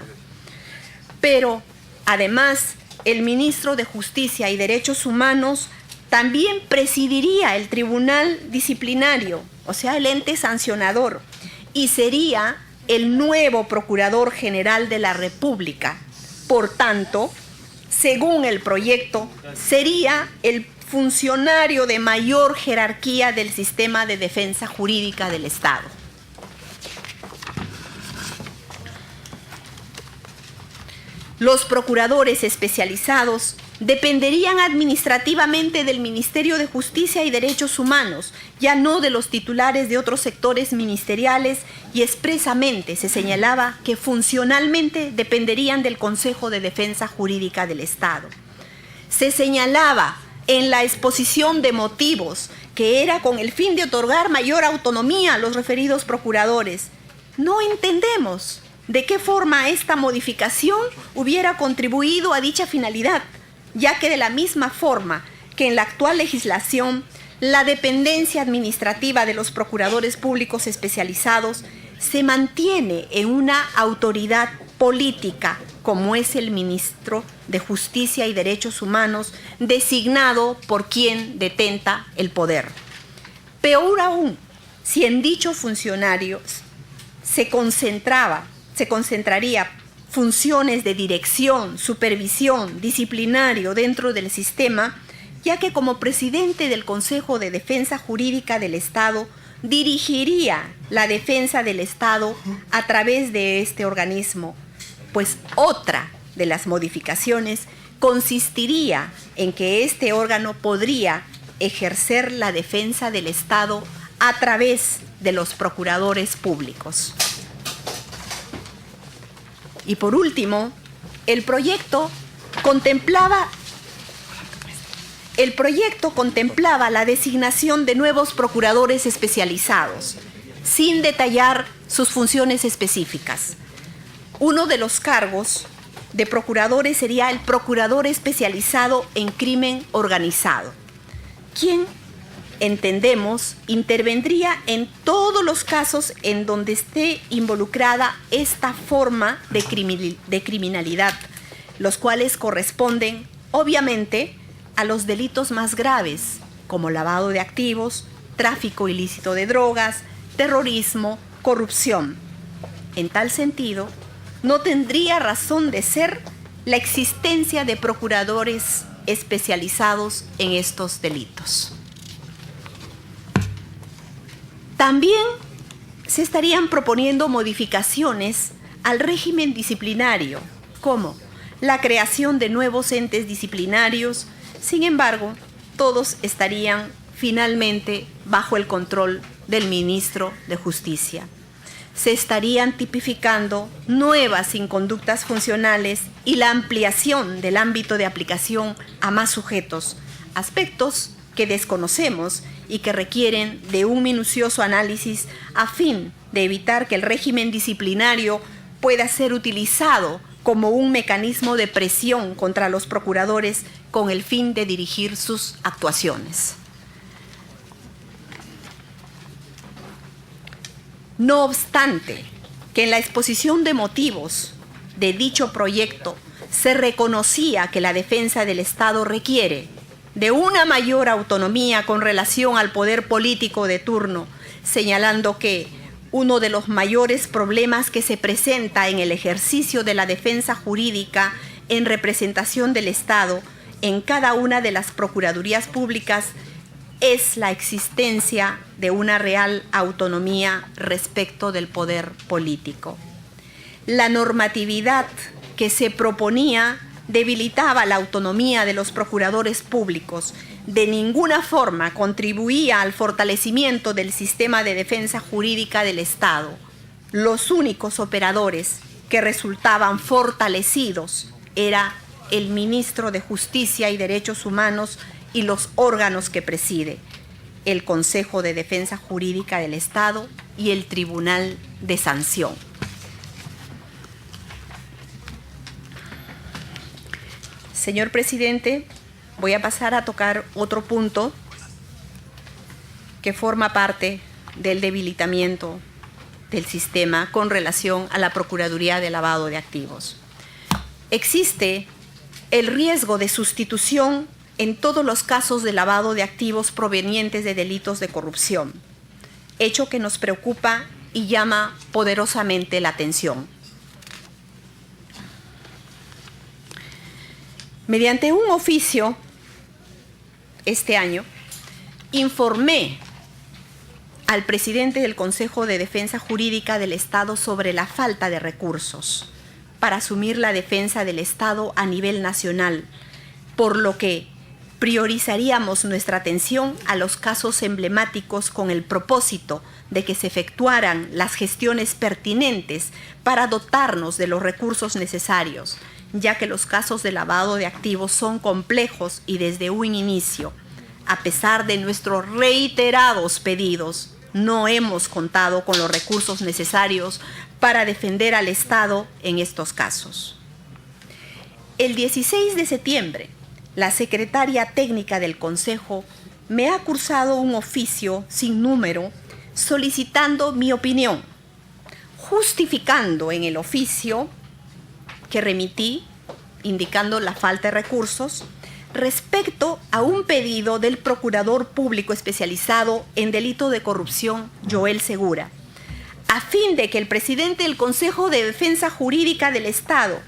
Pero, además, el ministro de Justicia y Derechos Humanos también presidiría el tribunal disciplinario, o sea, el ente sancionador, y sería el nuevo Procurador General de la República. Por tanto, según el proyecto, sería el funcionario de mayor jerarquía del sistema de defensa jurídica del Estado. Los procuradores especializados dependerían administrativamente del Ministerio de Justicia y Derechos Humanos, ya no de los titulares de otros sectores ministeriales, y expresamente se señalaba que funcionalmente dependerían del Consejo de Defensa Jurídica del Estado. Se señalaba en la exposición de motivos que era con el fin de otorgar mayor autonomía a los referidos procuradores. No entendemos de qué forma esta modificación hubiera contribuido a dicha finalidad, ya que de la misma forma que en la actual legislación, la dependencia administrativa de los procuradores públicos especializados se mantiene en una autoridad política, como es el ministro de Justicia y Derechos Humanos, designado por quien detenta el poder. Peor aún, si en dicho funcionario se concentraría funciones de dirección, supervisión, disciplinario dentro del sistema, ya que como presidente del Consejo de Defensa Jurídica del Estado dirigiría la defensa del Estado a través de este organismo, pues otra de las modificaciones consistiría en que este órgano podría ejercer la defensa del Estado a través de los procuradores públicos. Y por último, el proyecto contemplaba la designación de nuevos procuradores especializados, sin detallar sus funciones específicas. Uno de los cargos de procuradores sería el procurador especializado en crimen organizado, quien, entendemos, intervendría en todos los casos en donde esté involucrada esta forma de criminalidad, los cuales corresponden, obviamente, a los delitos más graves, como lavado de activos, tráfico ilícito de drogas, terrorismo, corrupción. En tal sentido, no tendría razón de ser la existencia de procuradores especializados en estos delitos. También se estarían proponiendo modificaciones al régimen disciplinario, como la creación de nuevos entes disciplinarios. Sin embargo, todos estarían finalmente bajo el control del ministro de Justicia. Se estarían tipificando nuevas inconductas funcionales y la ampliación del ámbito de aplicación a más sujetos, aspectos que desconocemos y que requieren de un minucioso análisis a fin de evitar que el régimen disciplinario pueda ser utilizado como un mecanismo de presión contra los procuradores con el fin de dirigir sus actuaciones. No obstante, que en la exposición de motivos de dicho proyecto se reconocía que la defensa del Estado requiere de una mayor autonomía con relación al poder político de turno, señalando que uno de los mayores problemas que se presenta en el ejercicio de la defensa jurídica en representación del Estado en cada una de las procuradurías públicas es la existencia de una real autonomía respecto del poder político. La normatividad que se proponía debilitaba la autonomía de los procuradores públicos, de ninguna forma contribuía al fortalecimiento del sistema de defensa jurídica del Estado. Los únicos operadores que resultaban fortalecidos era el ministro de Justicia y Derechos Humanos y los órganos que preside, el Consejo de Defensa Jurídica del Estado y el Tribunal de Sanción. Señor presidente, voy a pasar a tocar otro punto que forma parte del debilitamiento del sistema con relación a la Procuraduría de Lavado de Activos. Existe el riesgo de sustitución en todos los casos de lavado de activos provenientes de delitos de corrupción, hecho que nos preocupa y llama poderosamente la atención. Mediante un oficio, este año, informé al presidente del Consejo de Defensa Jurídica del Estado sobre la falta de recursos para asumir la defensa del Estado a nivel nacional, por lo que priorizaríamos nuestra atención a los casos emblemáticos con el propósito de que se efectuaran las gestiones pertinentes para dotarnos de los recursos necesarios, ya que los casos de lavado de activos son complejos y desde un inicio, a pesar de nuestros reiterados pedidos, no hemos contado con los recursos necesarios para defender al Estado en estos casos. El 16 de septiembre, la secretaria técnica del Consejo me ha cursado un oficio sin número solicitando mi opinión, justificando en el oficio que remití, indicando la falta de recursos, respecto a un pedido del Procurador Público Especializado en Delito de Corrupción, Joel Segura, a fin de que el presidente del Consejo de Defensa Jurídica del Estado,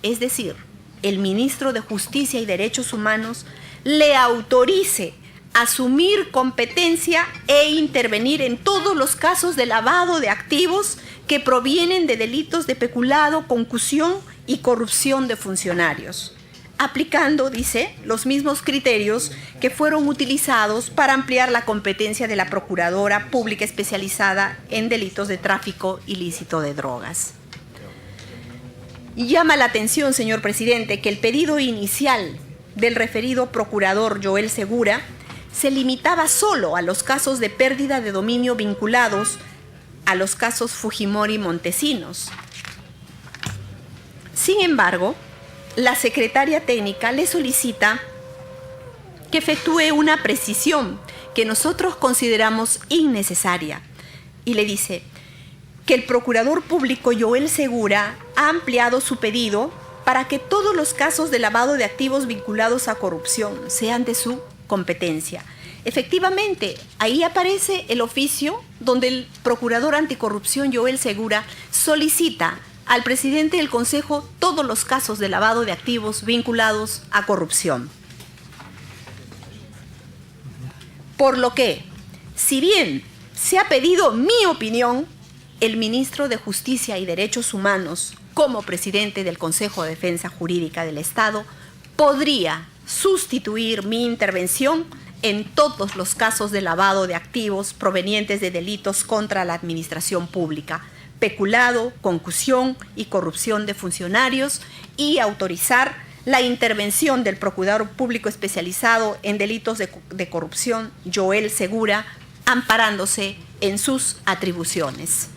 es decir, el ministro de Justicia y Derechos Humanos, le autorice asumir competencia e intervenir en todos los casos de lavado de activos que provienen de delitos de peculado, concusión y corrupción de funcionarios, aplicando, dice, los mismos criterios que fueron utilizados para ampliar la competencia de la Procuradora Pública Especializada en Delitos de Tráfico Ilícito de Drogas. Llama la atención, señor presidente, que el pedido inicial del referido procurador Joel Segura se limitaba solo a los casos de pérdida de dominio vinculados a los casos Fujimori y Montesinos. Sin embargo, la secretaria técnica le solicita que efectúe una precisión que nosotros consideramos innecesaria y le dice que el procurador público Joel Segura ha ampliado su pedido para que todos los casos de lavado de activos vinculados a corrupción sean de su competencia. Efectivamente, ahí aparece el oficio donde el procurador anticorrupción Joel Segura solicita al presidente del Consejo todos los casos de lavado de activos vinculados a corrupción. Por lo que, si bien se ha pedido mi opinión, el ministro de Justicia y Derechos Humanos, como presidente del Consejo de Defensa Jurídica del Estado, podría sustituir mi intervención en todos los casos de lavado de activos provenientes de delitos contra la administración pública, peculado, concusión y corrupción de funcionarios, y autorizar la intervención del Procurador Público Especializado en Delitos de Corrupción, Joel Segura, amparándose en sus atribuciones.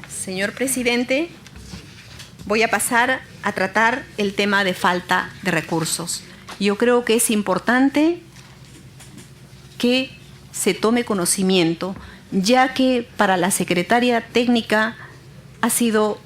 Señor presidente, voy a pasar a tratar el tema de falta de recursos. Yo creo que es importante que se tome conocimiento, ya que para la secretaria técnica ha sido